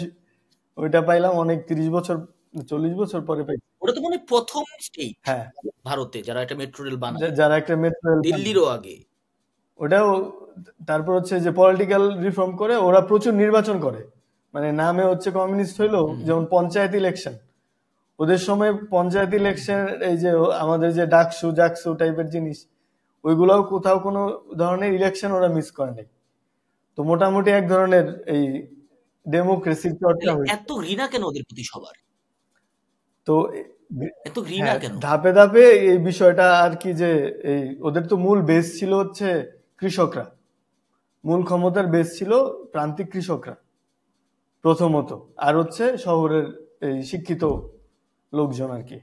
ওইটা পাইলাম অনেক 30 বছর 40 বছর পরে পাই। ওটা তো মানে প্রথম স্টেট হ্যাঁ, ভারতে যারা একটা মেট্রো রেল বানায়, যারা একটা মেট্রো রেল, দিল্লিরও আগে। ওটাও। তারপর হচ্ছে যে পলিটিক্যাল রিফর্ম করে ওরা প্রচুর নির্বাচন করে, মানে নামে হচ্ছে কমিউনিস্ট হইলো। যেমন পঞ্চায়েত ইলেকশন, ওদের সময় পঞ্চায়েত ইলেকশন, এই যে আমাদের যে ডাকসু জাকসু টাইপের জিনিস, ওইগুলাও কোথাও কোনো ধরনের ইলেকশন ওরা মিস করে নাই। তো মোটামুটি এক ধরনের এই ডেমোক্রেসির চর্চা হয়েছে। এত ঘৃণা কেন ওদের প্রতি সবার? তো এত ঘৃণা কেন? ধাপে ধাপে এই বিষয়টা আর কি, যে এই ওদের তো মূল বেস ছিল হচ্ছে কৃষকরা, মূল ক্ষমতার বেস ছিল প্রান্তিক কৃষকরা প্রথমত, আর হচ্ছে শহরের এই শিক্ষিত লোকজন আর কি,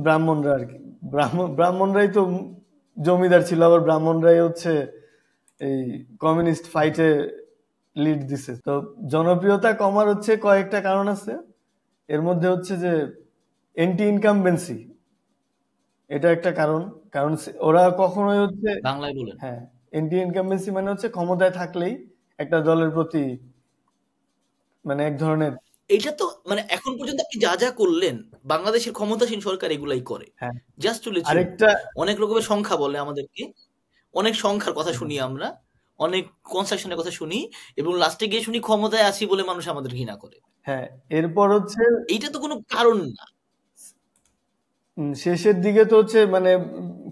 ব্রাহ্মণরা আর কি। ব্রাহ্মণরাই তো জমিদার ছিল, আবার ব্রাহ্মণরাই হচ্ছে এই কমিউনিস্ট ফাইটে লিড দিছে। তো জনপ্রিয়তা কমার হচ্ছে কয়েকটা কারণ আছে। এর মধ্যে হচ্ছে যে এন্টি ইনকামবেন্সি, এটা একটা কারণ। কারণ ওরা কখনোই হচ্ছে বাংলায় বলেন। হ্যাঁ, এন্টি ইনকামবেন্সি মানে হচ্ছে ক্ষমতায় থাকলেই একটা দলের প্রতি মানে এক ধরনের, এইটা তো মানে এখন পর্যন্ত আপনি যা যা করলেন, বাংলাদেশের ক্ষমতাসীন সরকার এগুলাই করে। হ্যাঁ। জাস্ট চলেছে আরেকটা অনেক রকমের সংখ্যা বলে আমাদেরকে, অনেক সংখ্যার কথা শুনি আমরা, অনেক কনস্ট্রাকশনের কথা শুনি, এবং লাস্টে গিয়ে শুনি ক্ষমতায় আসি বলে মানুষ আমাদের ঘৃণা করে। হ্যাঁ, এরপর হচ্ছে এইটা তো কোনো কারণ না। শেষের দিকে তো হচ্ছে মানে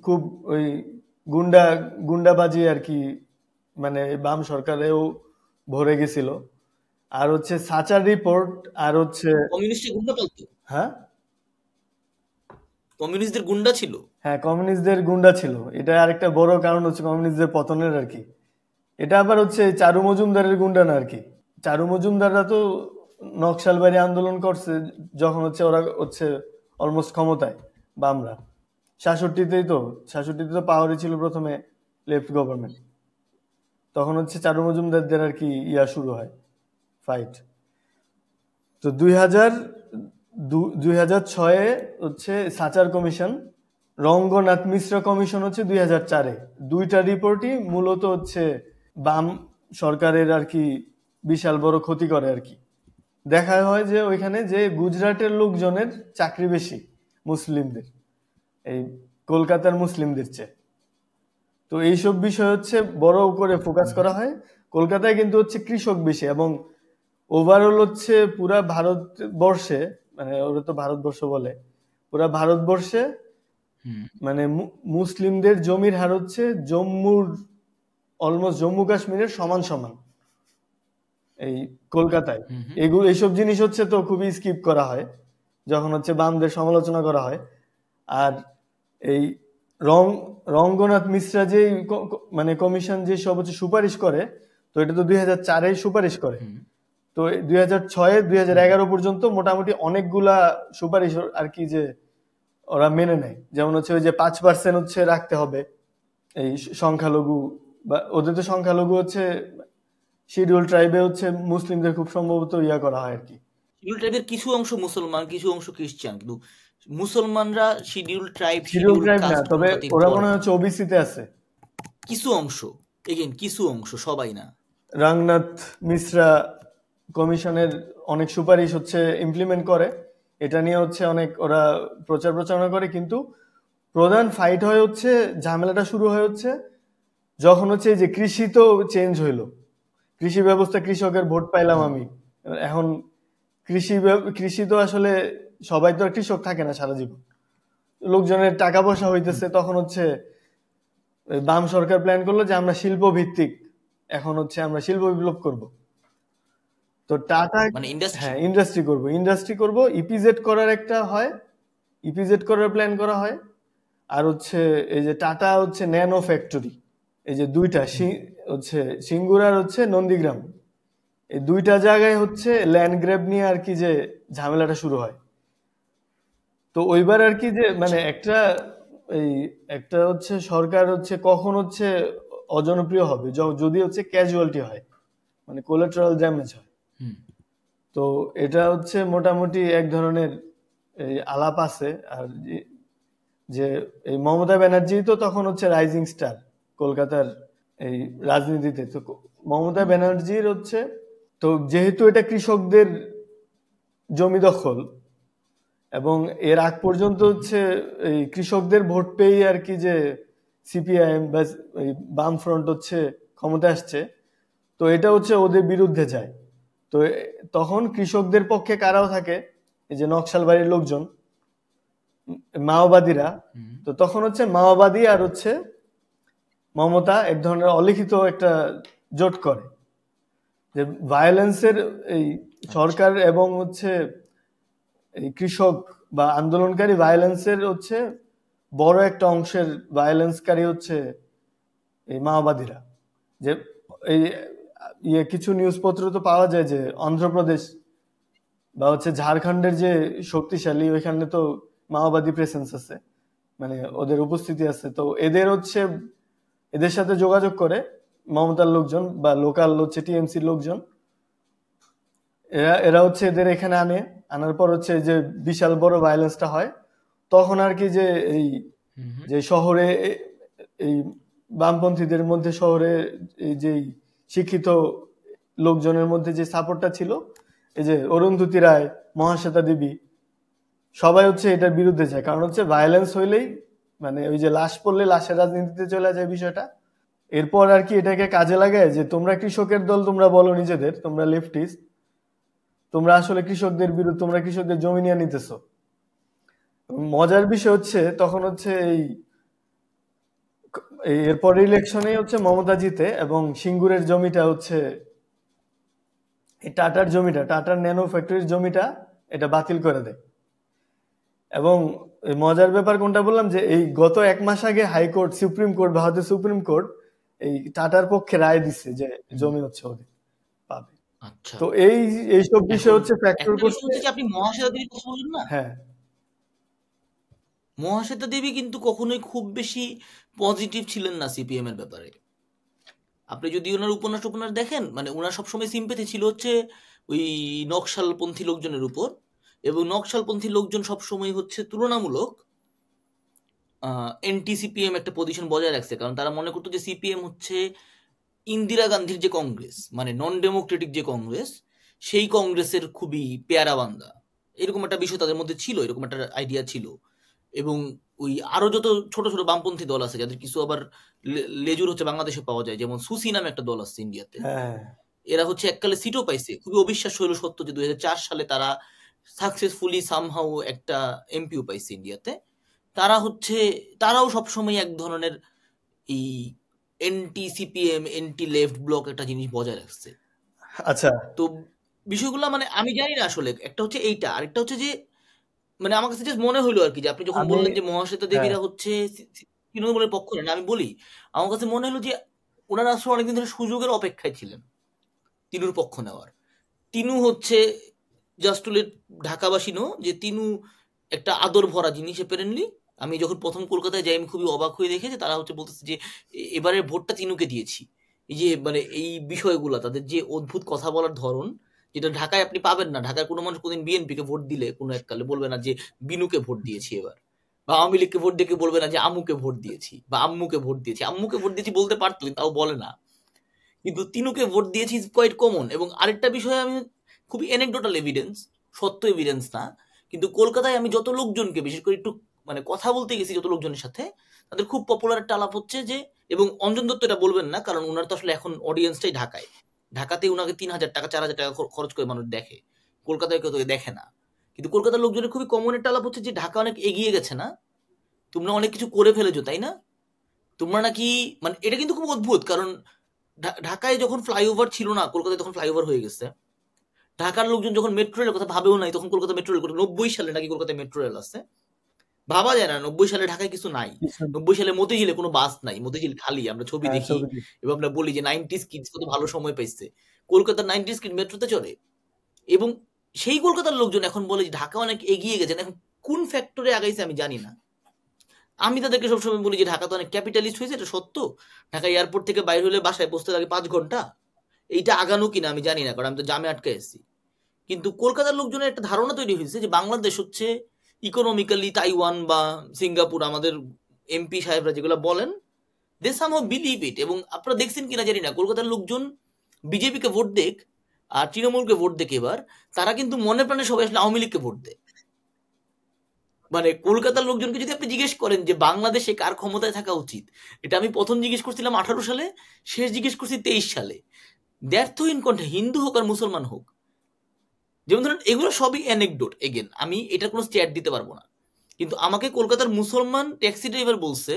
খুব ওই গুন্ডাবাজি আর কি, মানে বাম সরকারেও ভরে গেছিল। আর হচ্ছে সাচার রিপোর্ট, আর হচ্ছে কমিউনিস্টের গুন্ডা পালতো, হ্যাঁ কমিউনিস্টদের গুন্ডা ছিল। হ্যাঁ, কমিউনিস্টদের গুন্ডা ছিল। এটা আরেকটা বড় কারণ হচ্ছে কমিউনিস্টদের পতনের আর কি। এটা আবার হচ্ছে চারু মজুমদারের গুন্ডা না আর কি। চারু মজুমদাররা তো নকশালবাড়ি আন্দোলন করছে যখন হচ্ছে ওরা হচ্ছে অলমোস্ট ক্ষমতায় বামরা, 66-তেই তো 66-তে তো পাওয়ারই ছিল প্রথমে লেফট গভর্নমেন্ট। তখন হচ্ছে চারু মজুমদারদের আর কি শুরু হয় ফাইট। তো 2006-এ হচ্ছে সাচার কমিশন, রঙ্গনাথ মিশ্র কমিশন হচ্ছে 2004-এ। দুইটা রিপোর্টই মূলত হচ্ছে বাম সরকারের আর কি বিশাল বড় ক্ষতি করে আর কি। দেখা হয় যে ওইখানে যে গুজরাটের লোকজনের চাকরি বেশি মুসলিমদের, এই কলকাতার মুসলিমদের চেয়ে। তো এইসব বিষয় হচ্ছে বড় করে ফোকাস করা হয়। কলকাতায় কিন্তু হচ্ছে কৃষক বেশি, এবং ওভারঅল হচ্ছে পুরা ভারতবর্ষে, মানে ওরা তো ভারতবর্ষ বলে, পুরা ভারতবর্ষে মানে মুসলিমদের জমির হার হচ্ছে জম্মুর অলমোস্ট জম্মু কাশ্মীরের সমান সমান এই কলকাতায়। হুম হুম এইসব জিনিস হচ্ছে তো খুবই স্কিপ করা হয় যখন হচ্ছে বামদের সমালোচনা করা হয়। আর এই রঙ্গনাথ মিশ্রা যে মানে কমিশন যে সব হচ্ছে সুপারিশ করে, তো এটা তো 2004-এ সুপারিশ করে। হুম তো 2006 2011 পর্যন্ত মোটামুটি অনেকগুলা সুপারিশ আর কি যে ওরা মেনে নেয়। যেমন হচ্ছে ওই যে 5% হচ্ছে রাখতে হবে এই সংখ্যালঘু, বা ওদের তো সংখ্যালঘু হচ্ছে শিডিউল ট্রাইবে হচ্ছে মুসলিমদের খুব সম্ভবত ইয়া করা হয় আর কি। শিডিউল ট্রাইবের কিছু অংশ মুসলমান, কিছু অংশ খ্রিস্টান, কিন্তু মুসলমানরা schedule tribe, schedule schedule tribe না, কাস্ট তবে কোনোটাতেই ওরা পড়ে মনে না। হয় হচ্ছে ওবিসিতে আছে। কিছু অংশ, এগেন কিছু অংশ, সবাই না। রঙ্গনাথ মিশ্রা কমিশনের অনেক সুপারিশ হচ্ছে ইমপ্লিমেন্ট করে, এটা নিয়ে হচ্ছে অনেক ওরা প্রচার প্রচারণা করে, কিন্তু প্রধান ফাইট হয় হচ্ছে, ঝামেলাটা শুরু হয় হচ্ছে যখন হচ্ছে এই যে কৃষি তো চেঞ্জ হইলো, কৃষি ব্যবস্থা, কৃষকের ভোট পাইলাম হুম আমি। এখন কৃষি তো আসলে সবাই তো আর কৃষক থাকে না সারা জীবন, লোকজনের টাকা পয়সা হুম হইতেছে, তখন হচ্ছে বাম সরকার প্ল্যান করলো যে আমরা শিল্প ভিত্তিক, এখন হচ্ছে আমরা শিল্প বিপ্লব করব। তো টাটা, মানে ইন্ডাস্ট্রি। হ্যাঁ ইন্ডাস্ট্রি করব, ইপিজেড করার একটা হয়, ইপিজেড করার প্ল্যান করা হয়। আর হচ্ছে এই যে টাটা হচ্ছে ন্যানো ফ্যাক্টরি, এই যে দুইটা হচ্ছে সিঙ্গুর আর হচ্ছে নন্দীগ্রাম, এই দুইটা জায়গায় হচ্ছে ল্যান্ড গ্র্যাব নিয়ে আর কি যে ঝামেলাটা শুরু হয়। তো ওইবার আর কি যে মানে একটা হচ্ছে সরকার হচ্ছে কখন হচ্ছে অজনপ্রিয় হবে, যদি হচ্ছে ক্যাজুয়ালিটি হয়, মানে কোলাটারাল ড্যামেজ হয়। হুম তো এটা হচ্ছে মোটামুটি এক ধরনের এই আলাপ আছে। আর যে এই মমতা ব্যানার্জি তো তখন হচ্ছে রাইজিং স্টার কলকাতার এই রাজনীতিতে। তো মমতা ব্যানার্জির হচ্ছে, তো যেহেতু এটা কৃষকদের জমি দখল, এবং এর আগ পর্যন্ত হুম হচ্ছে এই কৃষকদের ভোট পেয়ে আর কি যে সিপিআইএম বা এই বামফ্রন্ট হচ্ছে ক্ষমতা আসছে, তো এটা হচ্ছে ওদের বিরুদ্ধে যায়। তো তখন কৃষকদের পক্ষে কারাও থাকে, এই যে নকশালবাড়ির লোকজন, মাওবাদীরা। হুম তো তখন হচ্ছে মাওবাদী আর হচ্ছে মমতা এক ধরনের অলিখিত একটা জোট করে, যে ভায়োলেন্সের এই সরকার এবং হচ্ছে এই কৃষক বা আন্দোলনকারী ভায়োলেন্সের হচ্ছে বড় একটা অংশের ভায়োলেন্সকারী হচ্ছে এই মাওবাদীরা। যে এই কিছু নিউজপত্র তো পাওয়া যায় যে অন্ধ্রপ্রদেশ বা হচ্ছে ঝাড়খণ্ডের যে শক্তিশালী, ওইখানে তো মাওবাদী প্রেসেন্স আছে, মানে ওদের উপস্থিতি আছে। তো এদের সাথে যোগাযোগ করে মমতার লোকজন বা লোকাল হচ্ছে টিএমসির লোকজন, এরা হচ্ছে এদের এখানে আনার পর হচ্ছে যে বিশাল বড় ভায়োলেন্সটা হয়। তখন আর কি যে এই হুম যে শহরে এই বামপন্থীদের মধ্যে, শহরে এই যে শিক্ষিত লোকজনের মধ্যে যে সাপোর্টটা ছিল, এই যে অরুন্ধতী রায়, মহাশ্বেতা দেবী, সবাই হচ্ছে এটার বিরুদ্ধে যায়। কারণ হচ্ছে ভায়োলেন্স হইলেই মানে ওই যে লাশ পড়লে লাশের রাজনীতিতে চলে যায় বিষয়টা। এরপর আর কি এটাকে কাজে লাগায় যে তোমরা কৃষকের দল, তোমরা বলো নিজেদের তোমরা লেফটিস্ট, তোমরা আসলে কৃষকদের বিরুদ্ধে, তোমরা কৃষকদের জমি নিয়ে নিতেছো। মজার বিষয় হচ্ছে তখন হচ্ছে এরপর ইলেকশনে হচ্ছে মমতা জিতে, এবং সিঙ্গুরের জমিটা হচ্ছে এই টাটার জমিটা, টাটার ন্যানো ফ্যাক্টরির জমিটা এটা বাতিল করে দেয়। এবং এই মজার ব্যাপার কোনটা বললাম, যে এই গত 1 মাস আগে হাইকোর্ট, সুপ্রিম কোর্ট, ভারতের সুপ্রিম কোর্ট এই টাটার পক্ষে রায় দিচ্ছে যে হুম। জমি হচ্ছে ওদের পাবে। আচ্ছা, তো এইসব বিষয় এখন হচ্ছে ফ্যাক্টর একটা বিষয় করছে। হচ্ছে যে আপনি মহাশ্বেতা দেবীর কথা বললেন না, হ্যাঁ, মহাশ্বেতা দেবী কিন্তু কখনোই খুব বেশি পজিটিভ ছিলেন না সিপিএম এর ব্যাপারে। আপনি যদি ওনার উপন্যাস টুপন্যাস দেখেন, মানে ওনার সবসময় সিম্পেথি ছিল হচ্ছে ওই নকশালপন্থী লোকজনের উপর, এবং নকশালপন্থী লোকজন সবসময় হচ্ছে তুলনামূলক এনটি সিপিএম একটা পজিশন বজায় রাখছে, কারণ তারা মনে করতো যে সিপিএম হচ্ছে ইন্দিরা গান্ধীর যে কংগ্রেস, মানে নন ডেমোক্রেটিক যে কংগ্রেস, সেই কংগ্রেসের খুবই পেয়ারা বান্দা, এরকম একটা বিষয় তাদের মধ্যে ছিল, এরকম একটা আইডিয়া ছিল। এবং ওই আরো যত ছোট ছোট বামপন্থী দল আছে, যাদের কিছু আবার লেজুর হচ্ছে বাংলাদেশে পাওয়া যায়, যেমন সুসি নামে একটা দল আছে ইন্ডিয়াতে, হ্যাঁ, এরা হচ্ছে এককালে সিটও পাইছে। খুবই অবিশ্বাস্য হলো সত্য যে 2004 সালে তারা সাকসেসফুলি সামহাউ একটা এমপিও পাইছে ইন্ডিয়াতে। তারা হচ্ছে, তারাও সবসময় এক ধরনের এই N T CPM, N T left block একটা জিনিস বজায় রাখছে। আচ্ছা, তো বিষয়গুলো মানে আমি জানি না আসলে, একটা হচ্ছে এইটা, আরেকটা হচ্ছে যে মানে আমার কাছে জাস্ট মনে হইলো আর কি, যে আপনি যখন আমি বললেন যে মহাশ্বেতা হ্যাঁ দেবীরা হচ্ছে তৃণমূলের পক্ষ নেন, আমি বলি আমার কাছে মনে হলো যে ওনারা আসলে অনেকদিন ধরে সুযোগের অপেক্ষায় ছিলেন তিনুর পক্ষ নেওয়ার। তিনু হচ্ছে জাস্ট টু লেট ঢাকাবাসী নো যে তিনু একটা আদর ভরা জিনিস অ্যাপারেন্টলি। আমি যখন প্রথম কলকাতায় যাই আমি খুবই অবাক হয়ে দেখেছি তারা হচ্ছে বলতেছে যে এবারের ভোটটা তিনুকে দিয়েছি। এই যে মানে এই বিষয়গুলা, তাদের যে অদ্ভুত কথা বলার ধরন, যেটা ঢাকায় আপনি পাবেন না। ঢাকার কোনো মানুষ কোনদিন বিএনপিকে ভোট দিলে কোনো এককালে বলবে না যে বিনুকে ভোট দিয়েছি এবার, বা আওয়ামী লীগকে ভোট দেখে বলবে না যে আমুকে ভোট দিয়েছি বা আম্মুকে ভোট দিয়েছি। আম্মুকে ভোট দিয়েছি বলতে পারতো কিন্তু তাও বলে না, কিন্তু তিনুকে ভোট দিয়েছি ইজ কোয়াইট কমন। এবং আরেকটা বিষয় আমি খুবই অ্যানেকডোটাল এভিডেন্স, সত্য এভিডেন্স না, কিন্তু কলকাতায় আমি যত লোকজনকে বিশেষ করে একটু মানে কথা বলতে গেছি যত লোকজনের সাথে, তাদের খুব পপুলার একটা আলাপ হচ্ছে যে, এবং অঞ্জন দত্ত এটা বলবেন না কারণ ওনার তো আসলে এখন অডিয়েন্সটাই ঢাকায়, ঢাকাতে ওনাকে 3,000 টাকা 4,000 টাকা খরচ করে মানুষ দেখে, কলকাতায় কেউ তোকে দেখে না। কিন্তু কলকাতার লোকজনের খুবই কমন একটা আলাপ হচ্ছে যে ঢাকা অনেক এগিয়ে গেছে না, তোমরা অনেক কিছু করে ফেলেছো তাই না, তোমরা নাকি, মানে এটা কিন্তু খুব অদ্ভুত কারণ ঢাকায় যখন ফ্লাইওভার ছিল না, কলকাতায় তখন ফ্লাইওভার হয়ে গেছে। ঢাকার লোকজন যখন মেট্রো রেলের কথা ভাবেও নাই তখন কলকাতা মেট্রো রেল, 90 সালে নাকি কলকাতায় মেট্রো রেল আছে, ভাবা যায় না 90 সালে ঢাকায় কিছু নাই। কিছু 90 সালে মতিঝিলে কোনো বাস নাই, মতিঝিল খালি, আমরা ছবি হ্যাঁ দেখি ছবি দেখি। এবং আমরা বলি যে 90s কিডস কত ভালো সময় পাইছে। কলকাতার 90s কিড মেট্রোতে চড়ে, এবং সেই কলকাতার লোকজন এখন বলে যে ঢাকা অনেক এগিয়ে গেছে। এখন কোন ফ্যাক্টরে আগাইছে আমি জানি না। আমি তাদেরকে সবসময় বলি যে ঢাকা তো অনেক ক্যাপিটালিস্ট হয়েছে, এটা সত্য। ঢাকা এয়ারপোর্ট থেকে বাইরে হলে বাসায় পৌঁছতে লাগে 5 ঘন্টা। এইটা আগানো কিনা আমি জানি না কারণ আমি তো জামে আটকে এসেছি। কিন্তু কলকাতার লোকজনের একটা ধারণা তৈরি হয়েছে যে বাংলাদেশ হচ্ছে ইকোনমিক্যালি তাইওয়ান বা সিঙ্গাপুর, আমাদের এমপি সাহেবরা যেগুলো বলেন, দে সামহাউ বিলিভ ইট। এবং আপনারা দেখছেন কিনা জানি না, কলকাতার লোকজন বিজেপিকে ভোট দেখ আর তৃণমূলকে ভোট দেখ এবার, তারা কিন্তু মনে প্রাণে সবাই আসলে আওয়ামী লীগকে ভোট দেয়। মানে কলকাতার লোকজনকে যদি আপনি জিজ্ঞেস করেন যে বাংলাদেশে কার ক্ষমতায় থাকা উচিত, এটা আমি প্রথম জিজ্ঞেস করছিলাম 18 সালে, শেষ জিজ্ঞেস করছি 23 সালে। দ্যাট ইন কন্টে হিন্দু হোক আর মুসলমান হোক, যেমন ধরেন এগুলো সবই অ্যানেকডোট, এগেন আমি এটার কোনো স্ট্যাট দিতে পারবো না, কিন্তু আমাকে কলকাতার মুসলমান ট্যাক্সি ড্রাইভার বলছে,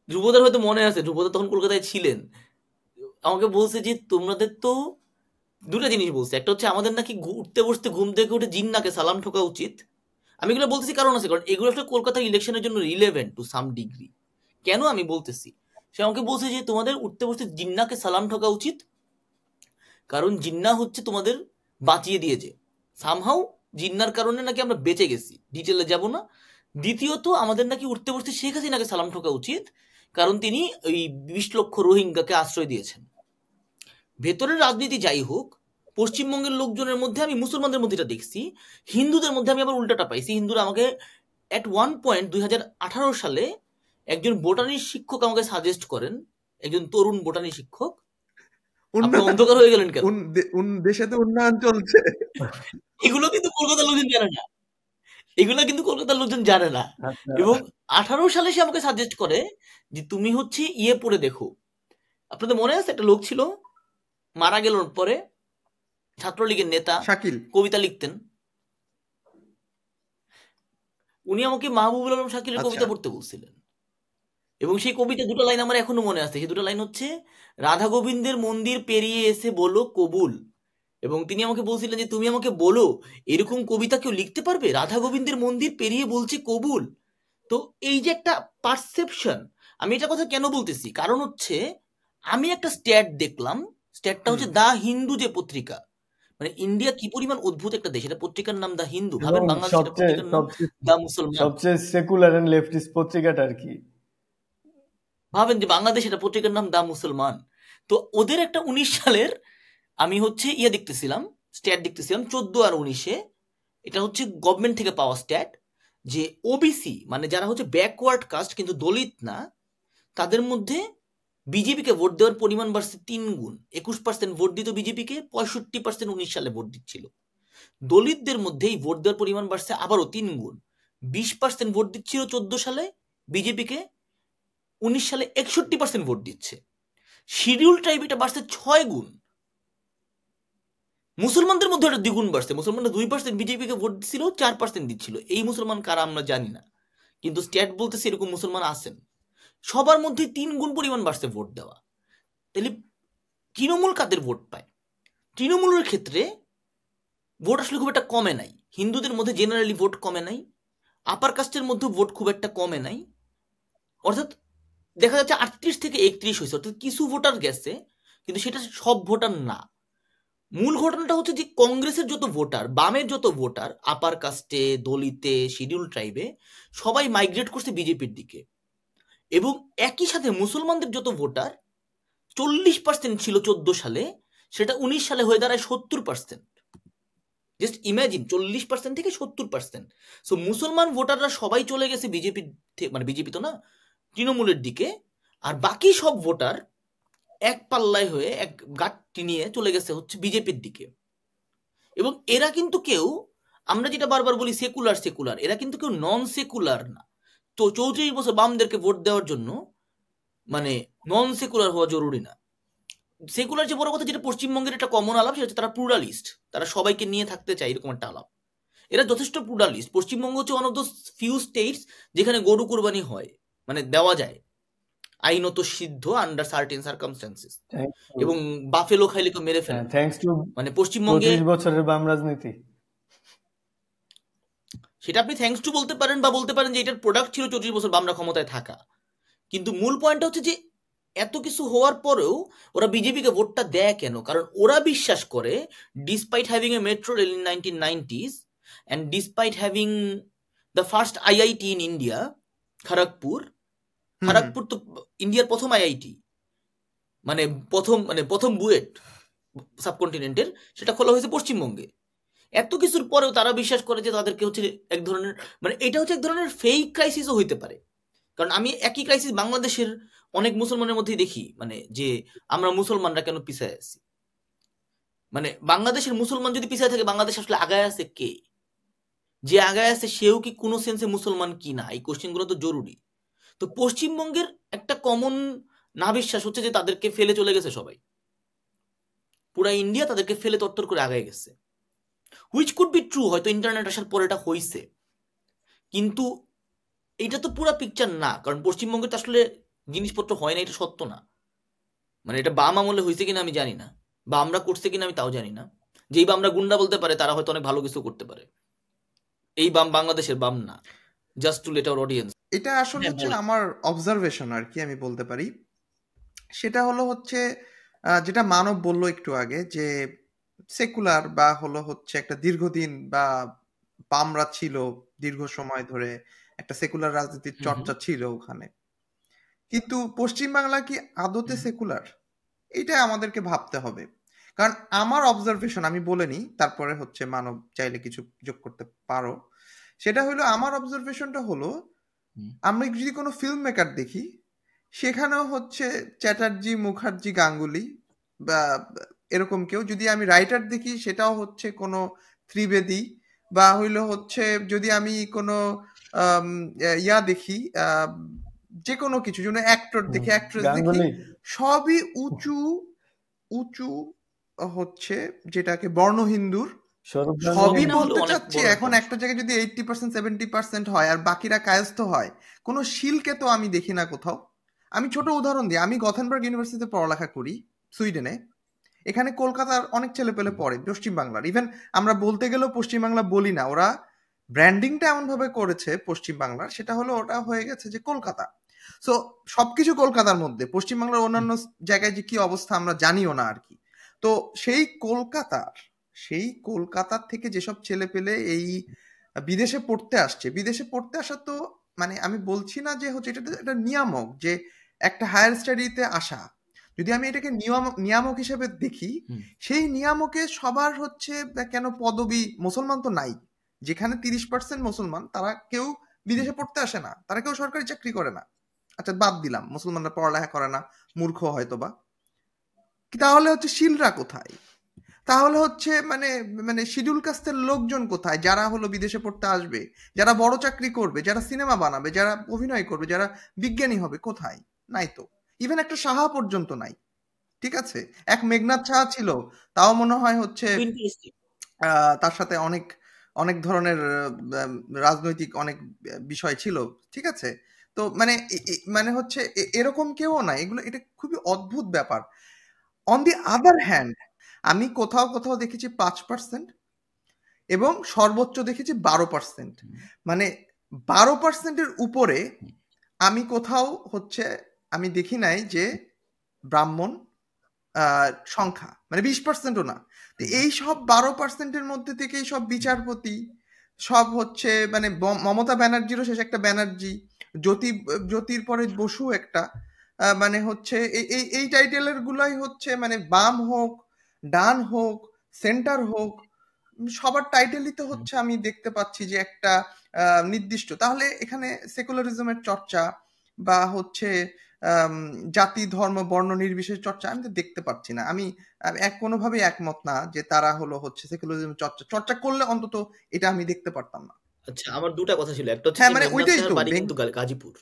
ধ্রুবদার হয়তো মনে আছে, ধ্রুবদা তখন কলকাতায় ছিলেন, আমাকে বলছে যে তোমাদের তো দুটো জিনিস বলছে, একটা হচ্ছে আমাদের নাকি উঠতে বসতে ঘুম থেকে উঠে জিন্নাকে সালাম ঠোকা উচিত। আমি এগুলো বলতেছি কারণ আছে, কারণ এগুলো আসলে কলকাতার ইলেকশনের জন্য রিলেভেন্ট টু সাম ডিগ্রি। কেন আমি বলতেছি, সে আমাকে বলছে যে তোমাদের উঠতে বসতে জিন্নাকে সালাম ঠোকা উচিত, কারণ জিন্না হচ্ছে তোমাদের বাঁচিয়ে দিয়েছে সামহাউ, জিন্নার কারণে নাকি আমরা বেঁচে গেছি, ডিটেলে যাব না। দ্বিতীয়ত আমাদের নাকি উঠতে বসতে শেখ হাসিনাকে সালাম ঠোকা উচিত, কারণ তিনি ওই 20 লক্ষ রোহিঙ্গাকে আশ্রয় দিয়েছেন। ভেতরের রাজনীতি যাই হোক, পশ্চিমবঙ্গের লোকজনের মধ্যে আমি মুসলমানদের মধ্যে এটা দেখছি, হিন্দুদের মধ্যে আমি আবার উল্টাটা পাইছি। হিন্দুরা আমাকে অ্যাট ওয়ান পয়েন্ট 2018 সালে একজন বোটানি শিক্ষক আমাকে সাজেস্ট করেন, একজন তরুণ বোটানি শিক্ষক। আপনি অন্ধকার হয়ে গেলেন কেন? দেশে তো উন্নয়ন চলছে। এগুলো কিন্তু কলকাতার লোকজন জানে না, এগুলো কিন্তু কলকাতার লোকজন জানে না। আচ্ছা, এবং 18 সালে সে আমাকে সাজেস্ট করে যে তুমি হচ্ছে ইয়ে পড়ে দেখো। আপনাদের মনে আছে একটা লোক ছিল, মারা গেল পরে, ছাত্রলীগের নেতা, শাকিল। কবিতা লিখতেন, উনি আমাকে মাহবুবুল আলম শাকিলের আচ্ছা। কবিতা পড়তে বলছিলেন। এবং সেই কবিতা দুটো লাইন আমার এখনো মনে আছে। সেই দুটো লাইন হচ্ছে, রাধা গোবিন্দের মন্দির পেরিয়ে এসে বলো কবুল। এবং তিনি আমাকে বলছিলেন যে তুমি আমাকে বলো এরকম কবিতা কেউ লিখতে পারবে, রাধা গোবিন্দের মন্দির পেরিয়ে বলছে কবুল। তো এই যে একটা পারসেপশন, আমি এটা কথা কেন বলতেছি, কারণ হচ্ছে আমি একটা স্ট্যাট দেখলাম, স্ট্যাটটা হচ্ছে দা হিন্দু যে পত্রিকা, মানে ইন্ডিয়া কি পরিমাণ অদ্ভুত একটা দেশ, এটা পত্রিকার নাম দা হিন্দু, এবং ভাবেন বাংলাদেশের পত্রিকার নাম দা মুসলমান। সবচেয়ে সেকুলার এন্ড লেফটিস্ট পত্রিকাটা আর কি, ভাবেন যে বাংলাদেশ এটা পত্রিকার নাম দা মুসলমান। তো ওদের একটা 19 সালের আমি হচ্ছে ইয়ে দেখতেছিলাম, স্ট্যাট দেখতেছিলাম 14 আর 19-এ, এটা হচ্ছে গভর্নমেন্ট থেকে পাওয়া স্ট্যাট, যে ওবিসি মানে যারা হচ্ছে ব্যাকওয়ার্ড কাস্ট কিন্তু দলিত না, তাদের মধ্যে বিজেপিকে ভোট দেওয়ার পরিমাণ বাড়ছে 3 গুণ। 21% ভোট দিত বিজেপিকে, 65% 19 সালে ভোট দিচ্ছিল। দলিতদের মধ্যে এই ভোট দেওয়ার পরিমাণ বাড়ছে আবারও 3 গুণ। 20% ভোট দিচ্ছিল 14 সালে বিজেপিকে, 19 সালে 61% ভোট দিচ্ছে। শিডিউল ট্রাইব এটা বাড়ছে 6 গুণ। মুসলমানদের মধ্যে এটা 2 গুণ বাড়ছে, মুসলমানরা 2% বিজেপিকে ভোট দিচ্ছিল, 4% দিচ্ছিল। এই মুসলমান কারা আমরা জানি না, কিন্তু স্ট্যাট বলতেছে এরকম মুসলমান আছেন। সবার মধ্যে 3 গুণ পরিমাণ বাড়ছে ভোট দেওয়া। তাহলে তৃণমূল কাদের ভোট পায়? তৃণমূলের ক্ষেত্রে ভোট আসলে খুব একটা কমে নাই, হিন্দুদের মধ্যে জেনারেলি ভোট কমে নাই, আপার কাস্টের মধ্যে ভোট খুব একটা কমে নাই, অর্থাৎ দেখা যাচ্ছে 38 থেকে 31 হয়েছে, অর্থাৎ কিছু ভোটার গেছে, কিন্তু সেটা সব ভোটার না। মূল ঘটনাটা হচ্ছে যে কংগ্রেসের যত ভোটার, বামের যত ভোটার, আপার কাস্টে, দলিতে, শিডিউল ট্রাইবে, সবাই মাইগ্রেট করছে বিজেপির দিকে। এবং একই সাথে মুসলমানদের যত ভোটার 40% ছিল 14 সালে, সেটা 19 সালে হয়ে দাঁড়ায় 70%। জাস্ট ইমাজিন, 40% থেকে 70%। সো মুসলমান ভোটাররা সবাই চলে গেছে বিজেপির, মানে বিজেপি তো না, তৃণমূলের দিকে। আর বাকি সব ভোটার এক পাল্লায় হয়ে, এক গাঁটটি নিয়ে চলে গেছে হচ্ছে বিজেপির দিকে। এবং এরা কিন্তু কেউ, আমরা যেটা বারবার বলি সেকুলার সেকুলার, এরা কিন্তু কেউ নন সেকুলার না। তো 34 বছর বামদেরকে ভোট দেওয়ার জন্য মানে নন সেকুলার হওয়া জরুরি না। সেকুলার যে বড় কথা, যেটা পশ্চিমবঙ্গের একটা কমন আলাপ, সেটা হচ্ছে তারা প্লুরালিস্ট, তারা সবাইকে নিয়ে থাকতে চায়, এরকম একটা আলাপ। এরা যথেষ্ট প্লুরালিস্ট। পশ্চিমবঙ্গ হচ্ছে one of those few states যেখানে গরু কুরবানি হয়, মানে দেওয়া যায়, আইনত সিদ্ধ, আন্ডার সার্টেন সার্কামস্ট্যান্সেস, এবং বাফেলো খাইলে কেউ মেরে ফেলে। থ্যাঙ্কস টু মানে পশ্চিমবঙ্গে 25 বছরের বাম রাজনীতি। সেটা আপনি থ্যাঙ্কস টু বলতে পারেন, বা বলতে পারেন যে এটার প্রোডাক্ট ছিল 34 বছর বামরা ক্ষমতায় থাকা। কিন্তু মূল পয়েন্টটা হচ্ছে যে এত কিছু হওয়ার পরেও ওরা বিজেপিকে ভোটটা দেয় কেন? কারণ ওরা বিশ্বাস করে, despite having a metro rail in 1990s and despite having the first IIT in India, Kharagpur, Kharagpur তো ইন্ডিয়ার প্রথম আইআইটি, মানে প্রথম বুয়েট সাবকন্টিনেন্টের, সেটা খোলা হয়েছে পশ্চিমবঙ্গে। এত কিছুর পরেও তারা বিশ্বাস করে যে তাদেরকে হচ্ছে এক ধরনের, মানে এটা হচ্ছে এক ধরনের ফেক ক্রাইসিসও হইতে পারে। কারণ আমি একই ক্রাইসিস বাংলাদেশের অনেক মুসলমানের মধ্যেই দেখি, মানে যে আমরা মুসলমানরা কেন পিছায় আছি। মানে বাংলাদেশের মুসলমান যদি পিছায় থাকে, বাংলাদেশ আসলে আগায় আছে কে? যে আগায় আছে সেও কি কোনো সেন্সে মুসলমান কি না? এই কোশ্চেনগুলো তো জরুরি। তো পশ্চিমবঙ্গের একটা কমন না বিশ্বাস হচ্ছে যে তাদেরকে ফেলে চলে গেছে সবাই, পুরা ইন্ডিয়া তাদেরকে ফেলে তত্তর করে আগায় গেছে। হুইচ কুড বি ট্রু, হয়তো ইন্টারনেট আসার পর এটা হয়েছে, কিন্তু এটা তো পুরা পিকচার না। কারণ পশ্চিমবঙ্গে তো আসলে জিনিসপত্র হয় না, এটা সত্য না। মানে এটা বাম আমলে হয়েছে কিনা আমি জানি না, বা আমরা করছে কিনা আমি তাও জানি না। যেই বামরা গুন্ডা বলতে পারে, তারা হয়তো অনেক ভালো কিছু করতে পারে। এই বাম বাংলাদেশের বাম না, just to let our audience. এটা আসলে হচ্ছে আমার অবজারভেশন আর কি, আমি বলতে পারি। সেটা হলো হচ্ছে যেটা মানব বলল একটু আগে, যে সেকুলার বা হলো হচ্ছে একটা দীর্ঘদিন বা বামরা ছিল দীর্ঘ সময় ধরে, একটা সেকুলার রাজনীতির চর্চা ছিল ওখানে। কিন্তু পশ্চিমবাংলা কি আদতে সেকুলার? এটা আমাদেরকে ভাবতে হবে। কারণ আমার অবজারভেশন, আমি বলিনি, তারপরে হচ্ছে মানব চাইলে কিছু যোগ করতে পারো। সেটা হলো, আমার অবজারভেশনটা হলো, আমরা যদি কোনো ফিল্ম মেকার দেখি, সেখানেও হচ্ছে চ্যাটার্জি, মুখার্জি, গাঙ্গুলি বা এরকম কেউ। যদি আমি রাইটার দেখি, সেটাও হচ্ছে কোনো ত্রিবেদী, বা হইলো হচ্ছে যদি আমি কোনো ইয়া দেখি, যে কোনো কিছু, যেন অ্যাক্টর দেখি, অ্যাক্ট্রেস দেখি, সবই উঁচু উঁচু হচ্ছে, যেটাকে বর্ণ হিন্দুর সবই বলতে চাচ্ছি। এখন একটা জায়গায় যদি 80% 70% হয় আর বাকিরা কায়স্থ হয়, কোনো শিলকে তো আমি দেখি না কোথাও। আমি ছোট উদাহরণ দিই, আমি গথেনবার্গ ইউনিভার্সিটিতে পড়ালেখা করি, সুইডেনে। এখানে কলকাতার অনেক ছেলে পেলে পড়ে, পশ্চিমবাংলার। ইভেন আমরা বলতে গেলেও পশ্চিমবাংলা বলি না, ওরা ব্র্যান্ডিংটা এমনভাবে করেছে পশ্চিমবাংলার, সেটা হলো ওটা হয়ে গেছে যে কলকাতা। সো সবকিছু কলকাতার মধ্যে, পশ্চিমবাংলার অন্যান্য জায়গায় যে কি অবস্থা আমরা জানিও না আর কি। তো সেই কলকাতার থেকে যেসব ছেলে পেলে এই বিদেশে পড়তে আসছে, বিদেশে পড়তে আসা তো, মানে আমি বলছি না যে হচ্ছে এটা নিয়ামক, যে একটা হায়ার স্টাডিতে আসা, যদি আমি এটাকে নিয়ামক হিসেবে দেখি, সেই নিয়ামকে সবার হচ্ছে কেন পদবী, মুসলমান তো নাই, যেখানে 30% মুসলমান, তারা কেউ বিদেশে পড়তে আসে না, তারা কেউ সরকারি চাকরি করে না। আচ্ছা বাদ দিলাম, মুসলমানরা পড়ালেখা করে না, মূর্খ হয়তো বা, তাহলে হচ্ছে শিলরা কোথায়? তাহলে হচ্ছে মানে শিডিউল কাস্টের লোকজন কোথায়, যারা হলো বিদেশে পড়তে আসবে, যারা বড় চাকরি করবে, যারা সিনেমা বানাবে, যারা অভিনয় করবে, যারা বিজ্ঞানী হবে? কোথায়? নাই তো। ইভেন একটা সাহা পর্যন্ত নাই। ঠিক আছে, এক মেঘনাথ সাহা ছিল, তাও মনে হয় হচ্ছে তার সাথে অনেক ধরনের রাজনৈতিক অনেক বিষয় ছিল। ঠিক আছে, তো মানে মানে হচ্ছে এরকম কেউ না, এটা খুবই অদ্ভুত ব্যাপার। অন দি আদার হ্যান্ড আমি কোথাও কোথাও দেখেছি 5% এবং সর্বোচ্চ দেখেছি 12%। মানে 12%-এর উপরে আমি কোথাও হচ্ছে আমি দেখি নাই যে ব্রাহ্মণ সংখ্যা, মানে 20%ও না। তো এই সব 12%-এর মধ্যে থেকে সব বিচারপতি সব হচ্ছে মানে মমতা ব্যানার্জিরও শেষ একটা ব্যানার্জি, জ্যোতির পরে বসু একটা, মানে হচ্ছে এই টাইটেলের গুলাই হচ্ছে মানে বাম হোক, ডান হোক, সেন্টার হোক, সবার টাইটেলই তো হচ্ছে আমি দেখতে পাচ্ছি যে একটা নির্দিষ্ট। তাহলে এখানে সেকুলারিজমের চর্চা বা হচ্ছে জাতি ধর্ম বর্ণ নির্বিশেষে চর্চা আমি তো দেখতে পাচ্ছি না। আমি কোনোভাবেই একমত না যে তারা হচ্ছে সেকুলারিজম চর্চা করলে অন্তত এটা আমি দেখতে পারতাম না। আচ্ছা, আমার দুটা কথা ছিল। একটা হচ্ছে হ্যাঁ যে মানে মেঘনাদ ওইটাই সাহার তো বাড়ি কিন্তু গাজীপুর।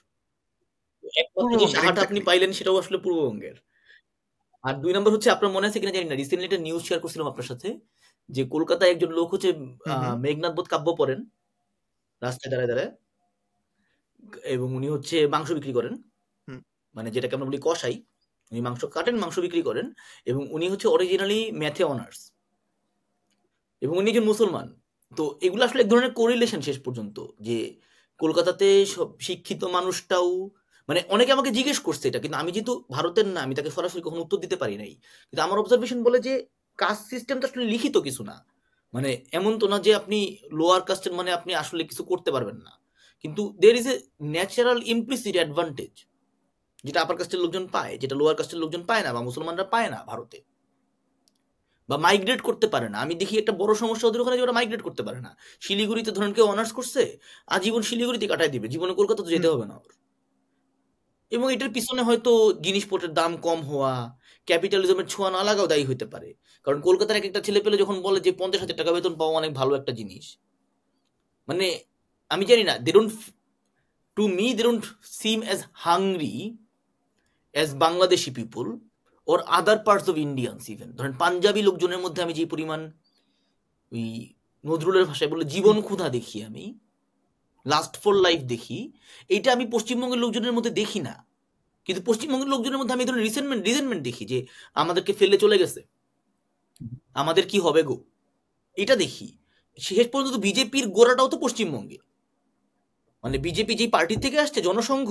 একমাত্র যে পূর্ববঙ্গের সাহাটা আপনি এক্স্যাক্টলি। পাইলেন সেটাও আসলে পূর্ববঙ্গের। আর 2 নম্বর হচ্ছে, আপনার মনে আছে কিনা জানি না, রিসেন্টলি একটা নিউজ শেয়ার করছিলাম আপনার সাথে যে কলকাতায় একজন লোক হচ্ছে মেঘনাদ বধ কাব্য পড়েন রাস্তায় দাঁড়ায় দাঁড়ায়, এবং উনি হচ্ছে মাংস বিক্রি করেন, মানে যেটাকে আমরা বলি কসাই। উনি মাংস কাটেন, মাংস বিক্রি করেন, এবং উনি হচ্ছে অরিজিনালি ম্যাথে অনার্স, এবং উনি একজন মুসলমান। তো এগুলো আসলে এক ধরনের কোরিলেশন শেষ পর্যন্ত, যে কলকাতাতে সব শিক্ষিত মানুষটাও, মানে অনেকে আমাকে জিজ্ঞেস করছে এটা, কিন্তু আমি যেহেতু ভারতের না, আমি তাকে সরাসরি কখনো উত্তর দিতে পারি নাই। কিন্তু আমার অবজারভেশন বলে যে কাস্ট সিস্টেম তো আসলে লিখিত কিছু না, মানে এমন তো না যে আপনি লোয়ার কাস্টের মানে আপনি আসলে কিছু করতে পারবেন না, কিন্তু there is a natural implicit advantage যেটা আপার কাস্টের লোকজন পায়, যেটা লোয়ার কাস্টের লোকজন পায় না, বা মুসলমানরা পায় না ভারতে, বা মাইগ্রেট করতে পারে না। আমি দেখি একটা বড় সমস্যা ওদের ওখানে, যে ওরা মাইগ্রেট করতে পারে না। শিলিগুড়িতে ধরেন কেউ অনার্স করছে, আজীবন শিলিগুড়িতে কাটায় দিবে, জীবনে কলকাতা তো যেতে হবে না ওর। এবং এটার পিছনে হয়তো জিনিসপত্রের দাম কম হওয়া, ক্যাপিটালিজমের ছোঁয়া না লাগাও দায়ী হইতে পারে। কারণ কলকাতার একটা ছেলে পেলে যখন বলে যে 50,000 টাকা বেতন পাওয়া অনেক ভালো একটা জিনিস, মানে আমি জানি না, they don't, to me they don't seem as hungry as Bangladeshi people or other parts of Indians. Even ধরেন পাঞ্জাবি লোকজনের মধ্যে আমি যে পরিমাণ ওই নজরুলের ভাষায় বলে জীবন ক্ষুধা দেখি, আমি লাস্ট ফর লাইফ দেখি, এইটা আমি পশ্চিমবঙ্গের লোকজনের মধ্যে দেখি না। কিন্তু পশ্চিমবঙ্গের লোকজনের মধ্যে আমি এই ধরনের রিজেন্টমেন্ট দেখি, যে আমাদেরকে ফেলে চলে গেছে, আমাদের কি হবে গো, এটা দেখি। শেষ পর্যন্ত বিজেপির গোড়াটাও তো পশ্চিমবঙ্গে, মানে বিজেপি যেই পার্টি থেকে আসছে, জনসংঘ,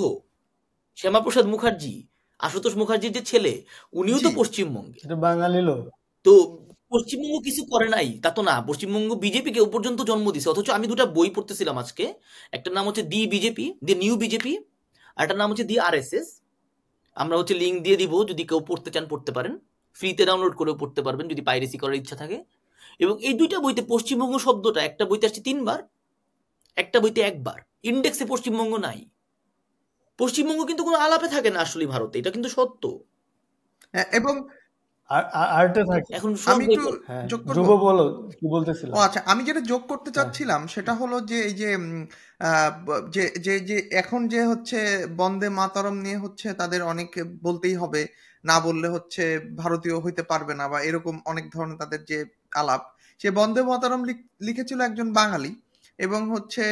শ্যামাপ্রসাদ মুখার্জি, আশুতোষ মুখার্জির যে ছেলে, উনিও তো জি পশ্চিমবঙ্গে। এটা বাঙালি লোক। তো পশ্চিমবঙ্গ কিছু করে নাই তা তো না, পশ্চিমবঙ্গ বিজেপিকে ও পর্যন্ত জন্ম দিছে। অথচ আমি দুটা বই পড়তেছিলাম আজকে, একটা নাম হচ্ছে দি বিজেপি, দি নিউ বিজেপি, আর একটা নাম হচ্ছে দি আরএসএস। আমরা হচ্ছে লিঙ্ক দিয়ে দিব, যদি কেউ পড়তে চান পড়তে পারেন, ফ্রিতে ডাউনলোড করেও পড়তে পারবেন যদি পাইরেসি করার ইচ্ছা থাকে। এবং এই দুইটা বইতে পশ্চিমবঙ্গ শব্দটা একটা বইতে আসছে 3 বার, একটা বইতে 1 বার। ইন্ডেক্সে পশ্চিমবঙ্গ নাই। পশ্চিমবঙ্গ কিন্তু কোনো আলাপে থাকে না আসলে ভারতে, এটা কিন্তু সত্য। এবং আর্টে থাকে। এখন সব আমি বই একটু হ্যাঁ, যোগ ধ্রুব করবো। বলো কি ও বলতেছিলাম। আচ্ছা, আমি যেটা যোগ করতে হ্যাঁ, চাচ্ছিলাম সেটা হলো যে এই যে যে যে যে এখন যে হচ্ছে বন্দে মাতরম নিয়ে হচ্ছে তাদের অনেক বলতেই হবে, না বললে হচ্ছে ভারতীয় হইতে পারবে না, বা এরকম অনেক ধরনের তাদের যে আলাপ। সে বন্দে মাতরম লিখেছিল একজন বাঙালি, এবং হচ্ছে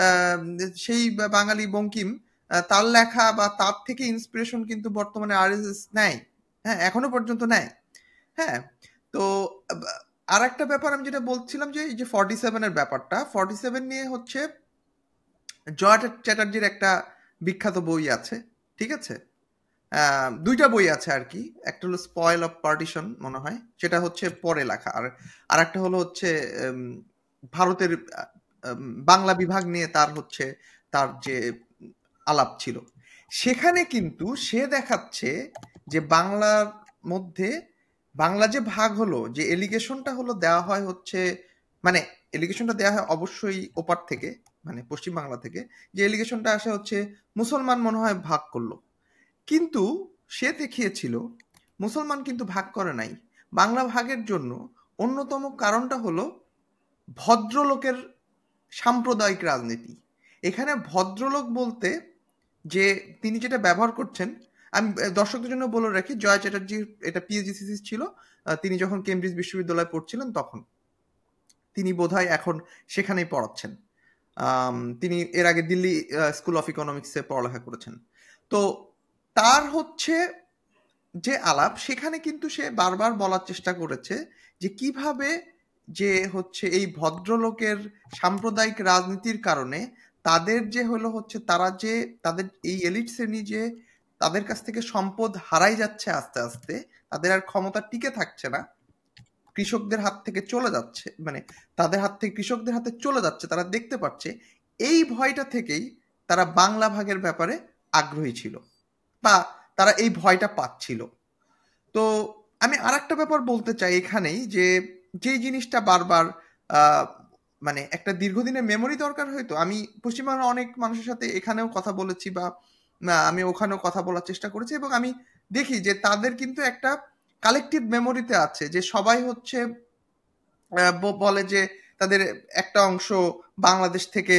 আহ, সেই বাঙালি বঙ্কিম তার লেখা বা তার থেকে ইন্সপিরেশন কিন্তু বর্তমানে আরএসএস নেয়। হ্যাঁ, এখনো পর্যন্ত নেয়। হ্যাঁ, তো আর একটা ব্যাপার আমি যেটা বলছিলাম যে এই যে 47-এর ব্যাপারটা, 47 নিয়ে হচ্ছে জয় চ্যাটার্জির একটা বিখ্যাত বই আছে, ঠিক আছে? দুইটা বই আছে আর কি, একটা হলো স্পয়েল অফ পার্টিশন মনে হয়, সেটা হচ্ছে পরে লেখা, আর একটা হলো হচ্ছে ভারতের বাংলা বিভাগ নিয়ে তার যে আলাপ ছিল, সেখানে কিন্তু সে দেখাচ্ছে যে বাংলার মধ্যে বাংলা যে ভাগ হলো, যে এলিগেশনটা হলো দেওয়া হয় হচ্ছে, মানে এলিগেশনটা দেওয়া হয় অবশ্যই ওপার থেকে, মানে পশ্চিম বাংলা থেকে, যে এলিগেশনটা আসে হচ্ছে মুসলমান মনে হয় ভাগ করলো, কিন্তু সে দেখিয়েছিল মুসলমান কিন্তু ভাগ করে নাই। বাংলা ভাগের জন্য অন্যতম কারণটা হলো ভদ্রলোকের সাম্প্রদায়িক রাজনীতি। এখানে ভদ্রলোক বলতে যে তিনি যেটা ব্যবহার করছেন, আমি দর্শকদের জন্য বলে রাখি, জয় চ্যাটার্জির এটা পিএইচডি থিসিস ছিল, তিনি যখন কেমব্রিজ বিশ্ববিদ্যালয়ে পড়ছিলেন তখন। তিনি বোধহয় এখন সেখানেই পড়াচ্ছেন। তিনি এর আগে দিল্লি স্কুল অফ ইকোনমিক্সে পড়ালেখা করেছেন। তো তার হচ্ছে যে আলাপ, সেখানে কিন্তু সে বারবার বলার চেষ্টা করেছে যে কিভাবে যে হচ্ছে এই ভদ্রলোকের সাম্প্রদায়িক রাজনীতির কারণে তাদের যে হলো হচ্ছে তারা যে তাদের এই এলিট শ্রেণী যে তাদের কাছ থেকে সম্পদ হারাই যাচ্ছে আস্তে আস্তে, তাদের আর ক্ষমতা টিকে থাকছে না, কৃষকদের হাত থেকে চলে যাচ্ছে, মানে তাদের হাত থেকে কৃষকদের হাতে চলে যাচ্ছে, তারা দেখতে পাচ্ছে। এই ভয়টা থেকেই তারা বাংলা ভাগের ব্যাপারে আগ্রহী ছিল বা তারা এই ভয়টা পাচ্ছিল। তো আমি আর একটা ব্যাপার বলতে চাই এখানেই, যে যেই জিনিসটা বারবার মানে একটা দীর্ঘদিনের মেমোরি দরকার। হয়তো আমি পশ্চিমবাংলার অনেক মানুষের সাথে এখানেও কথা বলেছি বা আমি ওখানেও কথা বলার চেষ্টা করেছি, এবং আমি দেখি যে তাদের কিন্তু একটা কালেকটিভ মেমোরিতে আছে যে সবাই হচ্ছে বলে যে তাদের একটা অংশ বাংলাদেশ থেকে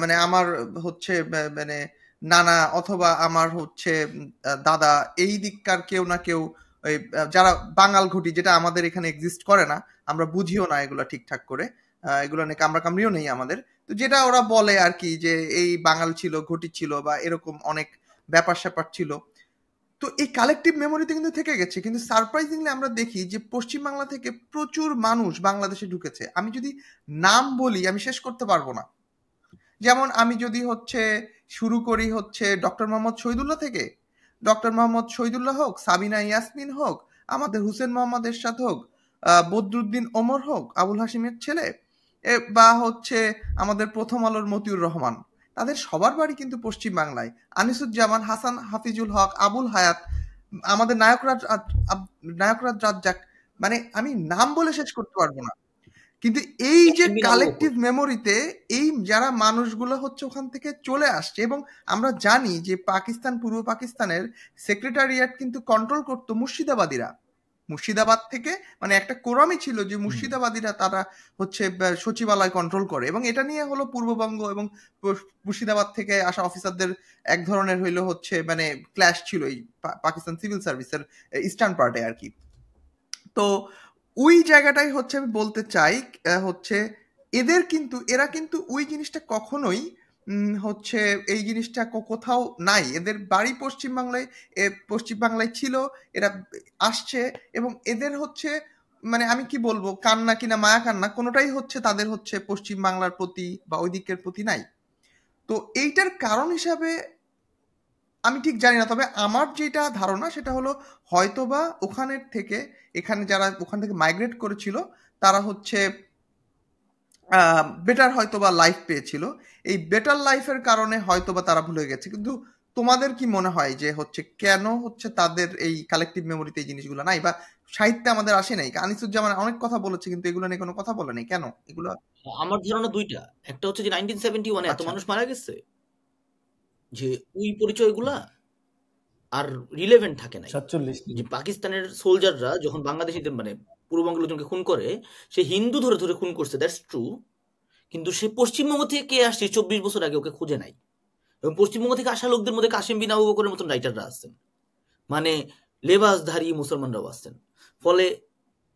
মানে আমার হচ্ছে মানে নানা অথবা আমার হচ্ছে দাদা এই দিককার কেউ না কেউ, ওই যারা বাঙাল ঘটি, যেটা আমাদের এখানে এক্সিস্ট করে না, আমরা বুঝিও না এগুলো ঠিকঠাক করে, এগুলো নিয়ে কামড়া কামড়িও নেই আমাদের। তো যেটা ওরা বলে আর কি, যে এই বাঙাল ছিল, ঘটি ছিল, বা এরকম অনেক ব্যাপার স্যাপার ছিল। তো এই কালেকটিভ মেমোরিতে কিন্তু থেকে গেছে। কিন্তু সারপ্রাইজিংলি আমরা দেখি যে পশ্চিমবাংলা থেকে প্রচুর মানুষ বাংলাদেশে ঢুকেছে। আমি যদি নাম বলি আমি শেষ করতে পারবো না। যেমন আমি যদি হচ্ছে শুরু করি হচ্ছে ডক্টর মোহাম্মদ শহীদুল্লাহ থেকে, ডক্টর মোহাম্মদ শহীদুল্লাহ হোক, সাবিনা ইয়াসমিন হোক, আমাদের হুসেন মোহাম্মদ এরশাদ হোক, বদরুদ্দিন ওমর হোক, আবুল হাসিমের ছেলে, বা হচ্ছে আমাদের প্রথম আলোর মতিউর রহমান, তাদের সবার বাড়ি কিন্তু পশ্চিম বাংলায়। আনিসুজ্জামান, হাসান হাফিজুল হক, আবুল হায়াত, আমাদের নায়করাজ রাজ্জাক, মানে আমি নাম বলে শেষ করতে পারবো না। কিন্তু এই যে কালেকটিভ মেমোরিতে এই যারা মানুষগুলো হচ্ছে ওখান থেকে চলে আসছে, এবং আমরা জানি যে পাকিস্তান, পূর্ব পাকিস্তানের সেক্রেটারিয়েট কিন্তু কন্ট্রোল করতো মুর্শিদাবাদীরা। মুর্শিদাবাদ থেকে মানে একটা কোরামই ছিল যে মুর্শিদাবাদীরা তারা হচ্ছে সচিবালয় কন্ট্রোল করে, এবং এটা নিয়ে হলো পূর্ববঙ্গ এবং মুর্শিদাবাদ থেকে আসা অফিসারদের এক ধরনের হইলো হচ্ছে মানে ক্ল্যাশ ছিল এই পাকিস্তান সিভিল সার্ভিসের ইস্টার্ন পার্টে আর কি। তো ওই জায়গাটাই হচ্ছে আমি বলতে চাই হচ্ছে এরা কিন্তু ওই জিনিসটা কখনোই হচ্ছে এই জিনিসটা কোথাও নাই। এদের বাড়ি পশ্চিমবাংলায় ছিল, এরা আসছে, এবং এদের হচ্ছে মানে আমি কি বলবো, কান্না কিনা মায়া কান্না কোনোটাই হচ্ছে তাদের হচ্ছে পশ্চিমবাংলার প্রতি বা ওই দিকের প্রতি নাই। তো এইটার কারণ হিসাবে আমি ঠিক জানি না, তবে আমার যেটা ধারণা সেটা হলো হয়তোবা ওখানের থেকে যারা ওখান থেকে মাইগ্রেট করেছিল তারা হচ্ছে বেটার হয়তোবা লাইফ পেয়েছিল। এই বেটার লাইফের কারণে হয়তোবা তারা ভুলে গেছে। কিন্তু তোমাদের কি মনে হয় যে হচ্ছে কেন হচ্ছে তাদের এই কালেকটিভ মেমোরিতে এই জিনিসগুলো নাই, বা সাহিত্যে আমাদের আসে নাই? আনিসুজ্জামান অনেক কথা বলেছে কিন্তু এগুলো নিয়ে কোনো কথা বলে নাই কেন এগুলো? আমার ধারণা দুইটা। একটা হচ্ছে যে 1971 এত মানুষ মারা গেছে যে ওই পরিচয়গুলা আর রিলেভেন্ট থাকে না। 47 যে পাকিস্তানের সোলজাররা যখন বাংলাদেশিদের মানে পূর্ববঙ্গের লোকজনকে খুন করে, সে হিন্দু ধরে ধরে খুন করছে, দ্যাটস ট্রু। কিন্তু সে পশ্চিমবঙ্গ থেকে কে আসছে 24 বছর আগে ওকে খুঁজে নাই। এবং পশ্চিমবঙ্গ থেকে আসা লোকদের মধ্যে কাসিম বিন আবু বকরের মতন রাইটাররা আসছেন, মানে লেবাসধারী মুসলমানরাও আসছেন। ফলে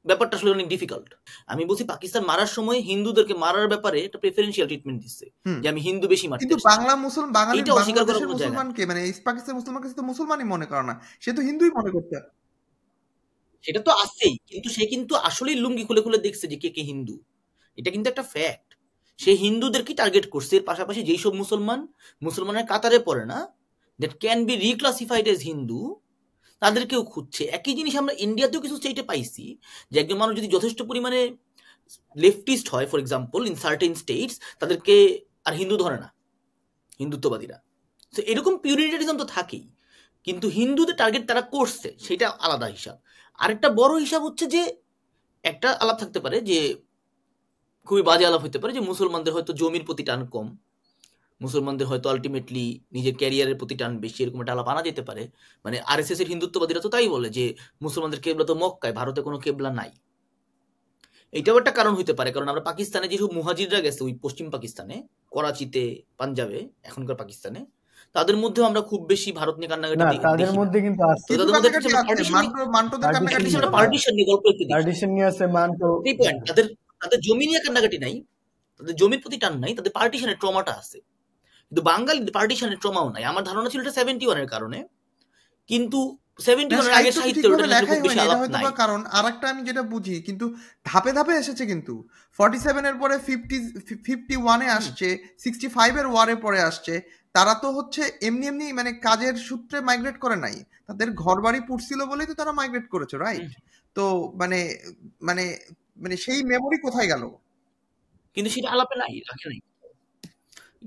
ব্যাপারটা আসলে অনেক ডিফিকাল্ট। আমি বলছি পাকিস্তান মারার সময় হিন্দুদেরকে মারার ব্যাপারে একটা প্রেফারেন্সিয়াল ট্রিটমেন্ট দিচ্ছে, যে আমি হিন্দু বেশি মারতে। কিন্তু বাংলাদেশের মুসলমানকে মানে পাকিস্তানের মুসলমানকে তো মুসলমানই মনে করে না, সে তো হিন্দুই মনে করতে। সেটা তো আছেই, কিন্তু সে কিন্তু আসলেই লুঙ্গি খুলে খুলে দেখছে যে কে কে হিন্দু। এটা কিন্তু একটা ফ্যাক্ট। সে হিন্দুদেরকে টার্গেট করছে, এর পাশাপাশি যেই সব মুসলমানের কাতারে পড়ে না, that can be reclassified as Hindu, তাদেরকেও খুঁজছে। একই জিনিস আমরা ইন্ডিয়াতেও কিছু স্টেটে পাইছি, যে একজন মানুষ যদি যথেষ্ট পরিমাণে লেফটিস্ট হয়, for example in certain states, তাদেরকে আর হিন্দু ধরে না হিন্দুত্ববাদীরা। তো এরকম পিউরিটারিজম তো থাকেই, কিন্তু হিন্দুদের টার্গেট তারা করছে, সেটা আলাদা হিসাব। আরেকটা বড় হিসাব হচ্ছে যে একটা আলাপ থাকতে পারে, যে খুবই বাজে আলাপ হতে পারে, যে মুসলমানদের হয়তো জমির প্রতি টান কম, মুসলমানদের হয়তো আলটিমেটলি নিজের ক্যারিয়ারের প্রতি টান বেশি, এরকম একটা আলাপ আনা যেতে পারে। মানে আরএসএস এর হিন্দুত্ববাদীরা তো তাই বলে যে মুসলমানদের কেবলা তো মক্কায়, ভারতে কোনো কেবলা নাই। এইটাও একটা কারণ হইতে পারে, কারণ আমরা পাকিস্তানে যেসব মুহাজিররা গেছে ওই পশ্চিম পাকিস্তানে, করাচিতে, পাঞ্জাবে, এখনকার পাকিস্তানে, তাদের মধ্যেও আমরা খুব বেশি ভারত নিয়ে কান্নাকাটি দেখি। তাদের মধ্যে কিন্তু আছে, তাদের মধ্যে পার্টিশন নিয়ে গল্প একটু দেখি। তাদের জমি নিয়ে কান্নাকাটি নাই, তাদের জমির প্রতি টান নাই, তাদের পার্টিশনের ট্রমাটা আছে। কিন্তু বাঙালিদের পার্টিশনের ট্রমাও নাই। আমার ধারণা ছিল এটা 71-এর কারণে, কিন্তু না 71-এর আগের সাহিত্য তো সাহিত্য ঠিকভাবে ওটার সাথে লেখাই খুব বেশি হয়নি, এটা আলাপ হয়তো নাই। বা কারণ আরেকটা আমি যেটা বুঝি, কিন্তু ধাপে ধাপে এসেছে, কিন্তু 47 এর পরে 51-এ আসছে, 65-এর ওয়ারে পরে আসছে। তারা তো হচ্ছে এমনি এমনি মানে কাজের সূত্রে মাইগ্রেট করে নাই, তাদের ঘর বাড়ি পুড়ছিল বলেই তো তারা মাইগ্রেট করেছে, রাইট? তো মানে মানে মানে সেই মেমোরি কোথায় গেল? কিন্তু সেটা আলাপে নাই, রাখে নাই।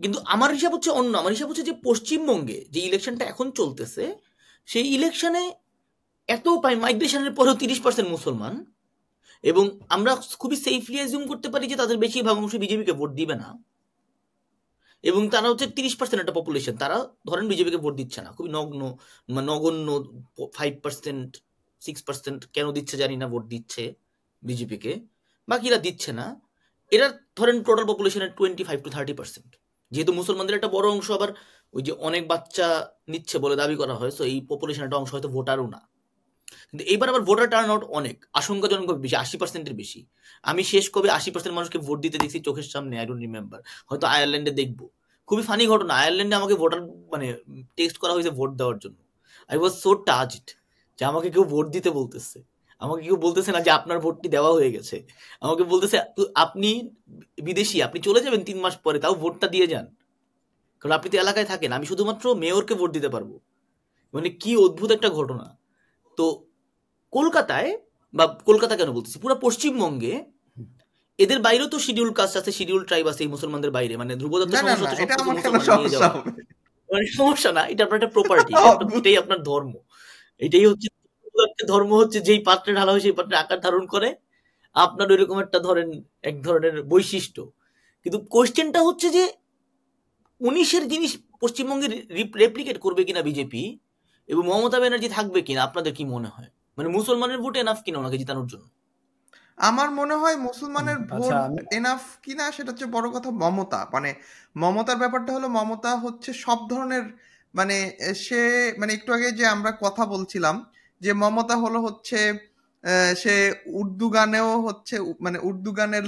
কিন্তু আমার হিসাব হচ্ছে অন্য, আমার হিসাব হচ্ছে যে পশ্চিমবঙ্গে যে ইলেকশনটা এখন চলতেছে, সেই ইলেকশনে এত মাইগ্রেশনের পরেও 30% মুসলমান, এবং আমরা খুবই সেফলি অ্যাজিউম করতে পারি যে তাদের বেশিরভাগ অংশ বিজেপিকে ভোট দিবে না, এবং তারা হচ্ছে 30% একটা পপুলেশন, তারা ধরেন বিজেপিকে ভোট দিচ্ছে না, খুবই নগণ্য 5%, 6% কেন দিচ্ছে জানি না, ভোট দিচ্ছে বিজেপিকে, বাকিরা দিচ্ছে না। এরা ধরেন টোটাল পপুলেশনের 25-30%। যেহেতু মুসলমানদের একটা বড় অংশ আবার ওই যে অনেক বাচ্চা নিচ্ছে বলে দাবি করা হয়, তো এই পপুলেশনের একটা অংশ হয়তো ভোটারও না। কিন্তু এইবার আবার ভোটার টার্ন আউট অনেক আশঙ্কাজনক বেশি, 80%-এর বেশি। আমি শেষ কবে 80% মানুষকে ভোট দিতে দেখছি চোখের সামনে, আই ডোন্ট রিমেম্বার, হয়তো আয়ারল্যান্ডে দেখবো। খুবই ফানি ঘটনা, আয়ারল্যান্ডে আমাকে ভোটার মানে টেক্সট করা হয়েছে ভোট দেওয়ার জন্য। আই ওয়াজ সো টাচড যে আমাকে কেউ ভোট দিতে বলতেছে, আমাকে কেউ বলতেছে না যে আপনার ভোটটি দেওয়া হয়ে গেছে, আমাকে বলতেছে আপনি বিদেশি, আপনি চলে যাবেন 3 মাস পরে, তাও ভোটটা দিয়ে যান, কারণ আপনি তো এলাকায় থাকেন, আমি শুধুমাত্র মেয়রকে ভোট দিতে পারবো। মানে কি অদ্ভুত একটা ঘটনা। তো কলকাতায়, বা কলকাতা কেন বলতেছি, পুরো পশ্চিমবঙ্গে এদের বাইরেও তো শিডিউল কাস্ট আছে, শিডিউল ট্রাইব আছে এই মুসলমানদের বাইরে, মানে ধ্রুবদত্ত না না সমস্যা না, হচ্ছে এটা সবকিছু আমার কেন মুসলমান নিয়ে সমস্যা যাওয়া, হবে? মানে সমস্যা না, এটা আপনার একটা প্রপার্টি, অদ্ভুত। এটাই আপনার ধর্ম, এটাই হচ্ছে ধর্ম, হচ্ছে যেই পাত্রে ঢালা হয় সেই পাত্রে আকার ধারণ করে, আপনার ওইরকম একটা ধরেন এক ধরনের বৈশিষ্ট্য। কিন্তু কোয়েশ্চেনটা হচ্ছে যে 19-এর জিনিস পশ্চিমবঙ্গে রেপ্লিকেট করবে কিনা বিজেপি, এবং মমতা ব্যানার্জি থাকবে কিনা, আপনাদের কি মনে হয়? মানে মুসলমানের ভোট এনাফ কিনা ওনাকে জিতানোর জন্য? আমার মনে হয় মুসলমানের আচ্ছা ভোট এনাফ কিনা সেটা হচ্ছে বড় কথা মমতা, মানে মমতার ব্যাপারটা হলো মমতা হচ্ছে সব ধরনের মানে সে মানে একটু আগে যে আমরা কথা বলছিলাম যে মমতা হলো হচ্ছে সে উর্দু গানেও হচ্ছে মানে উর্দু গানের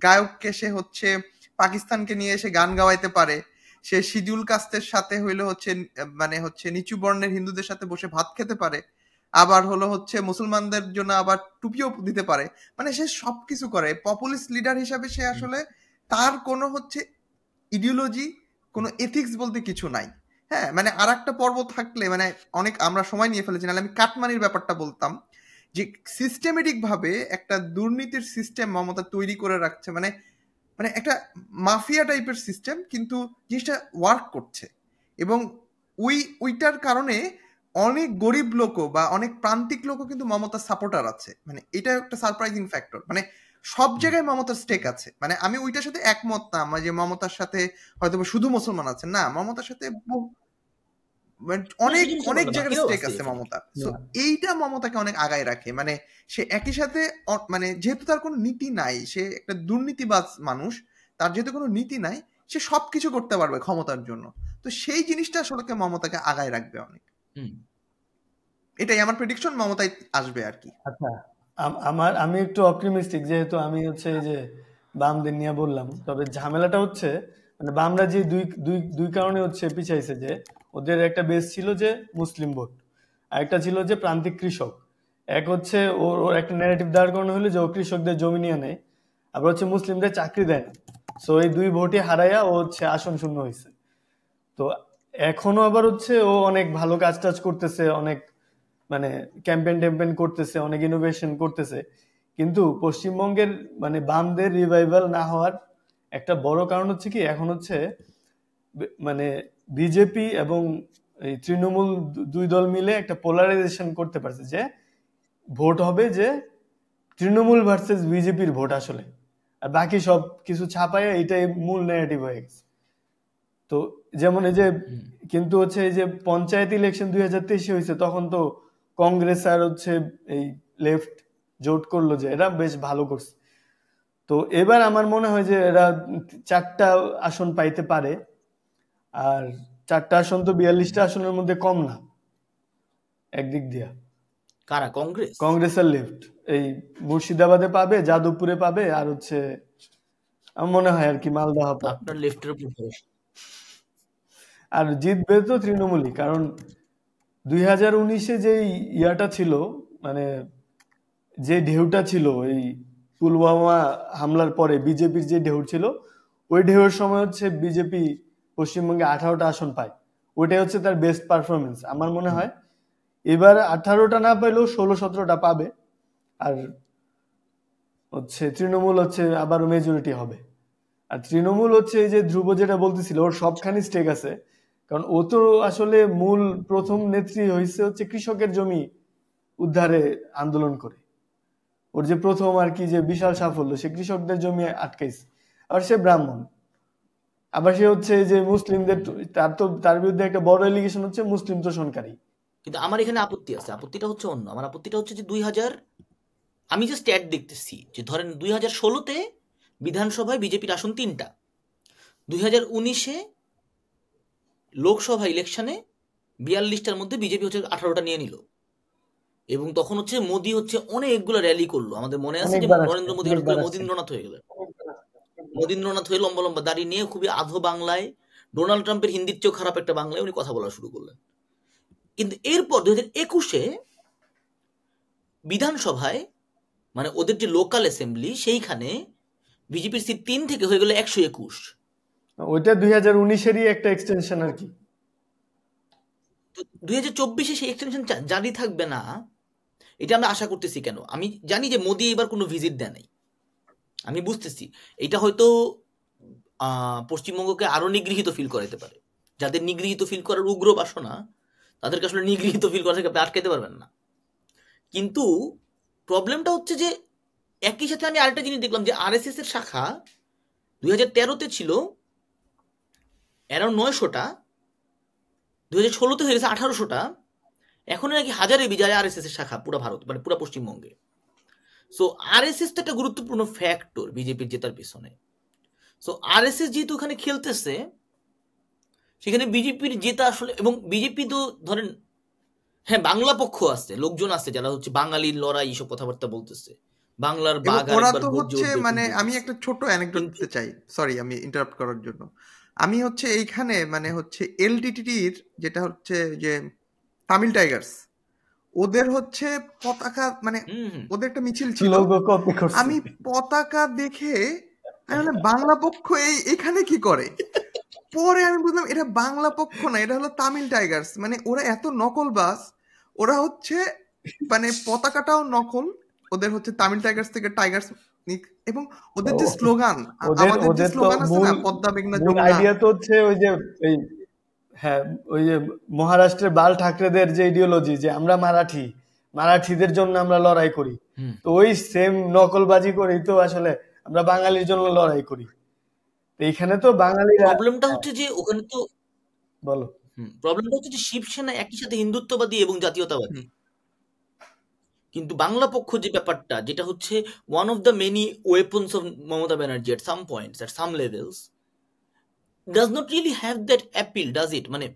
গায়ককে সে হচ্ছে পাকিস্তানকে নিয়ে এসে গান গাওয়াইতে পারে, সে শিডিউল কাস্টের সাথে হইলো হচ্ছে মানে হচ্ছে নিচু বর্ণের হিন্দুদের সাথে বসে ভাত খেতে পারে, আবার হলো হচ্ছে মুসলমানদের জন্য আবার টুপিও দিতে পারে, মানে সে সবকিছু করে। পপুলিস্ট লিডার হিসাবে সে আসলে তার কোনো হচ্ছে ইডিওলজি, কোনো এথিক্স বলতে কিছু নাই। হ্যাঁ মানে আর একটা পর্ব থাকলে মানে অনেক আমরা সময় নিয়ে ফেলেছি, নাহলে আমি কাটমানির ব্যাপারটা বলতাম যে সিস্টেমেটিক ভাবে একটা দুর্নীতির সিস্টেম মমতা তৈরি করে রাখছে, মানে মানে একটা মাফিয়া টাইপের সিস্টেম, কিন্তু জিনিসটা ওয়ার্ক করছে। এবং ওইটার কারণে অনেক গরিব লোকও বা অনেক প্রান্তিক লোকও কিন্তু মমতার সাপোর্টার আছে, মানে এটা একটা সারপ্রাইজিং ফ্যাক্টর। মানে সব জায়গায় মমতার স্টেক আছে, মানে আমি ওইটার সাথে একমত না যে মমতার সাথে হয়তো শুধু মুসলমান আছে, না মমতার সাথে মানে না, অনেক শুধু মুসলমান অনেক না, জায়গার বাকিরাও স্টেক আছে আছে এখানে। মমতার। সো এইটা মমতাকে অনেক আগায় রাখে, মানে সে একই সাথে মানে যেহেতু তার কোনো নীতি নাই, সে একটা দুর্নীতিবাজ মানুষ, তার যেহেতু কোনো নীতি নাই, সে সবকিছু করতে পারবে ক্ষমতার জন্য। তো সেই জিনিসটা আসলে মমতাকে আগায় রাখবে অনেক। হুম। এটাই আমার প্রেডিকশন, মমতাই আসবে আর কি। আচ্ছা, আমি একটু অপটিমিস্টিক, যেহেতু আমি হচ্ছে এই যে বামদের নিয়ে বললাম। তবে ঝামেলাটা হচ্ছে মানে বামরা যে দুই দুই দুই কারণে হচ্ছে পিছাইছে, যে ওদের একটা বেস ছিল যে মুসলিম ভোট, আর একটা ছিল যে প্রান্তিক কৃষক। এক হচ্ছে ওর ওর একটা ন্যারেটিভ দাঁড় করানো হলো যে ও কৃষকদের জমি নিয়ে নেয়, আবার হচ্ছে মুসলিমদের চাকরি দেয় না। সো এই দুই ভোটে হারাইয়া ও হচ্ছে আসন শূন্য হয়েছে। তো এখনো আবার হচ্ছে ও অনেক ভালো কাজ টাজ করতেছে, অনেক মানে ক্যাম্পেইন করতেছে, অনেক ইনোভেশন করতেছে। কিন্তু পশ্চিমবঙ্গের মানে বামদের রিভাইভাল না হওয়ার একটা বড় কারণ হচ্ছে কি, এখন হচ্ছে মানে বিজেপি এবং এই তৃণমূল দুই দল মিলে একটা পোলারাইজেশন করতে পারছে, যে ভোট হবে যে তৃণমূল ভার্সেস বিজেপির ভোট আসলে, আর বাকি সব কিছু ছাপায় এটাই মূল ন্যারেটিভ হয়ে গেছে। তো যেমন এই যে কিন্তু হচ্ছে এই যে পঞ্চায়েত ইলেকশন 2023 হয়েছে, তখন তো কংগ্রেস আর হচ্ছে এই লেফট জোট করলো, যে এরা বেশ ভালো করছে। তো এবার আমার মনে হয় যে এরা 4টা আসন পাইতে পারে, আর 4টা আসন তো 42টা আসনের মধ্যে কম না একদিক দিয়া। কারা? কংগ্রেস? কংগ্রেস আর লেফট এই মুর্শিদাবাদে পাবে, যাদবপুরে পাবে, আর হচ্ছে আমার মনে হয় আর কি মালদহ পাবে। আপনার লেফটের উপর ভরসা। আর জিতবে তো তৃণমূলই, কারণ 2019-এ যে ইয়াটা ছিল, মানে যে ঢেউটা ছিল এই পুলওয়ামা হামলার পরে বিজেপির যে ঢেউ ছিল, ওই ঢেউয়ের সময় হচ্ছে বিজেপি পশ্চিমবঙ্গে 18টা আসন পায়। ওইটাই হচ্ছে তার বেস্ট পারফরমেন্স। আমার মনে হয় এবার 18টা না পাইলেও 16-17টা পাবে। আর হচ্ছে তৃণমূল হচ্ছে আবারও মেজরিটি হবে। আর তৃণমূল হচ্ছে এই যে ধ্রুব যেটা বলতেছিল, ওর সবখানি স্টেক আছে, কারণ ও তো আসলে মূল প্রথম নেত্রী হয়েছে হচ্ছে কৃষকের জমি উদ্ধারে আন্দোলন করে। ওর যে প্রথম আর কি যে বিশাল সাফল্য, সে কৃষকদের জমি আটকাইছে। আর সে ব্রাহ্মণ, আবার সে হচ্ছে যে মুসলিমদের, তার বিরুদ্ধে একটা বড় এলিগেশন হচ্ছে মুসলিম তোষণকারী। কিন্তু আমার এখানে আপত্তি আছে, আপত্তিটা হচ্ছে অন্য। আমার আপত্তিটা হচ্ছে যে আমি যে স্ট্যাট দেখতেছি যে ধরেন 2016-তে বিধানসভায় বিজেপির আসন 3টা, 2019-এ লোকসভা ইলেকশনে 42টার মধ্যে বিজেপি হচ্ছে 18টা নিয়ে নিল। এবং তখন হচ্ছে মোদি হচ্ছে অনেকগুলো র্যালি করলো, আমাদের মনে আছে যে নরেন্দ্র মোদী মদীন্দ্রনাথ হয়ে গেল, মদীন্দ্রনাথ হয়ে লম্বা লম্বা দাড়ি নিয়ে খুবই আধো বাংলায়, ডোনাল্ড ট্রাম্পের হিন্দির চেয়েও খারাপ একটা বাংলায় উনি কথা বলা শুরু করলেন। কিন্তু এরপর 2021-এ বিধানসভায়, মানে ওদের যে লোকাল অ্যাসেম্বলি, সেইখানে বিজেপির সিট 3 থেকে হয়ে গেল 121। ওইটা 2019-এরই একটা এক্সটেনশন আর কি। 2024-এ সেই এক্সটেনশন জারি থাকবে না, এটা আমরা আশা করতেছি। কেন? আমি জানি যে মোদি এবার কোনো ভিজিট দেয় নাই, আমি বুঝতেছি এটা হয়তো পশ্চিমবঙ্গকে আরো নিগৃহীত ফিল করাইতে পারে। যাদের নিগৃহীত ফিল করার উগ্র বাসনা, তাদেরকে আসলে নিগৃহীত ফিল করা থেকে আপনি আটকাইতে পারবেন না। কিন্তু প্রবলেমটা হচ্ছে যে একই সাথে আমি আরেকটা জিনিস দেখলাম যে আরএসএস এর শাখা 2013-তে ছিল অ্যারাউন্ড 900টা, 2016-তে হয়ে গেছে 1800টা, এখন নাকি হাজারে বিজায় আরএসএস এর শাখা পুরো ভারত, মানে পুরো পশ্চিমবঙ্গে। সো আরএসএস তো একটা গুরুত্বপূর্ণ ফ্যাক্টর বিজেপির জেতার পিছনে। সো আরএসএস যেহেতু ওখানে খেলতেছে, সেখানে বিজেপির জেতা আসলে, এবং বিজেপি তো ধরেন, হ্যাঁ বাংলা পক্ষ আছে, লোকজন আছে যারা হচ্ছে বাঙালির লড়াই এইসব কথাবার্তা বলতেছে, বাংলার এবং বাঘ ওরা আরেকবার তো গর্জে হচ্ছে উঠবে মানে এরকম আমি বলতেছে। একটা ছোট অ্যানেকডোট কিন্তু দিতে চাই, সরি আমি ইন্টারাপ্ট করার জন্য। আমি হচ্ছে এইখানে মানে হচ্ছে এলটিটির যেটা হচ্ছে যে তামিল টাইগার্স, ওদের হচ্ছে পতাকা মানে ওদের একটা মিছিল ছিল, লোগো কপি করছে। আমি পতাকা দেখে আমি বললাম বাংলা পক্ষ এখানে কি করে। পরে আমি বুঝলাম এটা বাংলা পক্ষ না, এটা হলো তামিল টাইগার্স। মানে ওরা এত নকলবাজ, ওরা হচ্ছে মানে পতাকাটাও নকল, ওদের হচ্ছে তামিল টাইগার্স থেকে টাইগার্স, এবং ওদের যে স্লোগান, আমাদের যে স্লোগান আছে না, পদ্মা মেঘনা যমুনা, আইডিয়া তো হচ্ছে ওই যে এই, হ্যাঁ ওই যে মহারাষ্ট্রের বাল ঠাকরেদের যে আইডিওলজি যে আমরা মারাঠিদের জন্য আমরা লড়াই করি, তো ওই সেম নকলবাজি করেই তো আসলে আমরা বাঙালির জন্য লড়াই করি। এইখানে তো বাঙালিরা, প্রবলেমটা হচ্ছে যে ওখানে তো বলো, প্রবলেমটা হচ্ছে যে শিবসেনা একই সাথে হিন্দুত্ববাদী এবং জাতীয়তাবাদী। কিন্তু বাংলা পক্ষ যে ব্যাপারটা, যেটা হচ্ছে one of the many weapons of Mamata Banerjee at some points, at some levels, does not really have that appeal, does it? মানে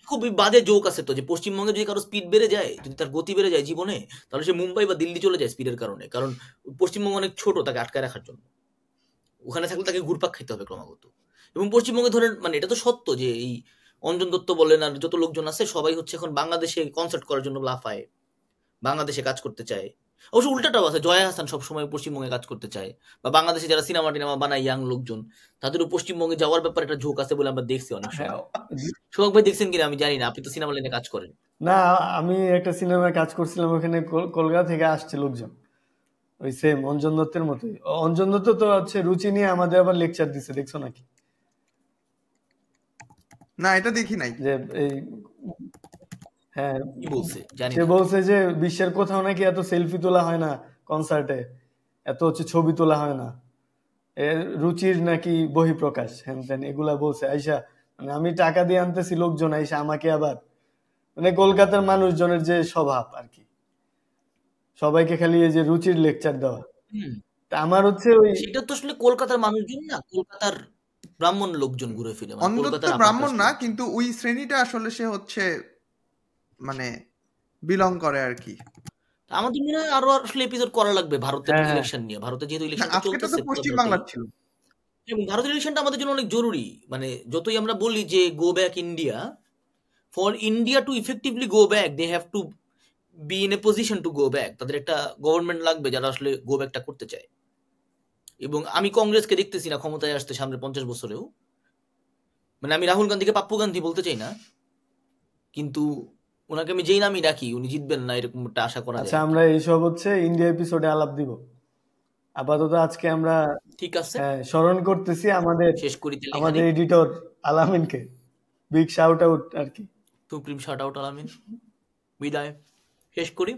খুবই বাজে জোক আছে তো যে পশ্চিমবঙ্গে যদি কারো স্পিড বেড়ে যায়, যদি তার গতি বেড়ে যায় জীবনে, তাহলে সে মুম্বাই বা দিল্লি চলে যায় স্পিডের কারণে, কারণ পশ্চিমবঙ্গ অনেক ছোট তাকে আটকায় রাখার জন্য। ওখানে থাকলে তাকে ঘুরপাক খেতে হবে ক্রমাগত। এবং পশ্চিমবঙ্গে ধরেন, মানে এটা তো সত্য যে এই অঞ্জন দত্ত বলেন আর যত লোকজন আছে সবাই হচ্ছে এখন বাংলাদেশে কনসার্ট করার জন্য লাফায়, বাংলাদেশে কাজ করতে চায়। অবশ্য উল্টাটাও আছে, জয়া হাসান সবসময় পশ্চিমবঙ্গে কাজ করতে চায়, বা বাংলাদেশে যারা সিনেমা টিনেমা বানায় ইয়াং লোকজন, তাদেরও পশ্চিমবঙ্গে যাওয়ার ব্যাপারে একটা ঝোঁক আছে বলে আমরা দেখছি অনেক সময়। সোহাগ ভাই দেখছেন কিনা আমি জানি না, আপনি তো সিনেমা লাইনে কাজ করেন। না আমি একটা সিনেমায় কাজ করছিলাম, ওখানে কলকাতা থেকে আসছে লোকজন, ওই সেম অঞ্জন দত্তের মতোই। অঞ্জন দত্ত তো হচ্ছে রুচি নিয়ে আমাদের আবার লেকচার দিছে, দেখছো নাকি? না এটা দেখি নাই। যে এই, হ্যাঁ কি বলছে জানি সে না। বলছে যে বিশ্বের কোথাও নাকি এত সেলফি তোলা হয় না কনসার্টে, এত হচ্ছে ছবি তোলা হয় না, রুচির নাকি বহিঃপ্রকাশ, হ্যান ত্যান এগুলা বলছে আইসা। মানে আমি টাকা দিয়ে আনতেছি, লোকজন আইসা আমাকে আবার, মানে কলকাতার মানুষজনের যে স্বভাব আর কি, সবাইকে খালি এই যে রুচির লেকচার দেওয়া। তা আমার হচ্ছে ওই, সেটা তো আসলে কলকাতার মানুষজন না, কলকাতার ব্রাহ্মণ লোকজন ঘুরে ফিরে, মানে অন্তত কলকাতার ব্রাহ্মণ না, কিন্তু ওই শ্রেণীটা আসলে সে হচ্ছে মানে বিলং করে আর কি। আমাদের মনে হয় আরো আসলে এপিসোড করা লাগবে ভারতের ইলেকশন নিয়ে। ভারতে যেহেতু ইলেকশন আজকেটা তো চলতেছে, পশ্চিম বাংলার ছিল। এবং ভারতের ইলেকশনটা আমাদের জন্য অনেক জরুরি। মানে যতই আমরা বলি যে go back India, for India to effectively go back they have to be in a position to go back. তাদের একটা গভর্নমেন্ট লাগবে যারা আসলে গো ব্যাকটা করতে চায়। এবং আমি কংগ্রেসকে দেখতেছি না ক্ষমতায় আসতে সামনে 50 বছরেও। মানে আমি রাহুল গান্ধীকে পাপ্পু গান্ধী বলতে চাই না, কিন্তু ওনাকে আমি যেই নামই ডাকি উনি জিতবেন না এরকম একটা আশা করা আচ্ছা, যায়। আমরা এইসব হচ্ছে ইন্ডিয়া এপিসোডে আলাপ দিব। আপাতত আজকে আমরা ঠিক আছে, স্মরণ করতেছি আমাদের শেষ করি তাহলে আমাদের এখানেই। এডিটর আলামিনকে, বিগ শাউট আউট আর কি। সুপ্রিম শাউট আউট আলামিন, বিদায়, শেষ করি।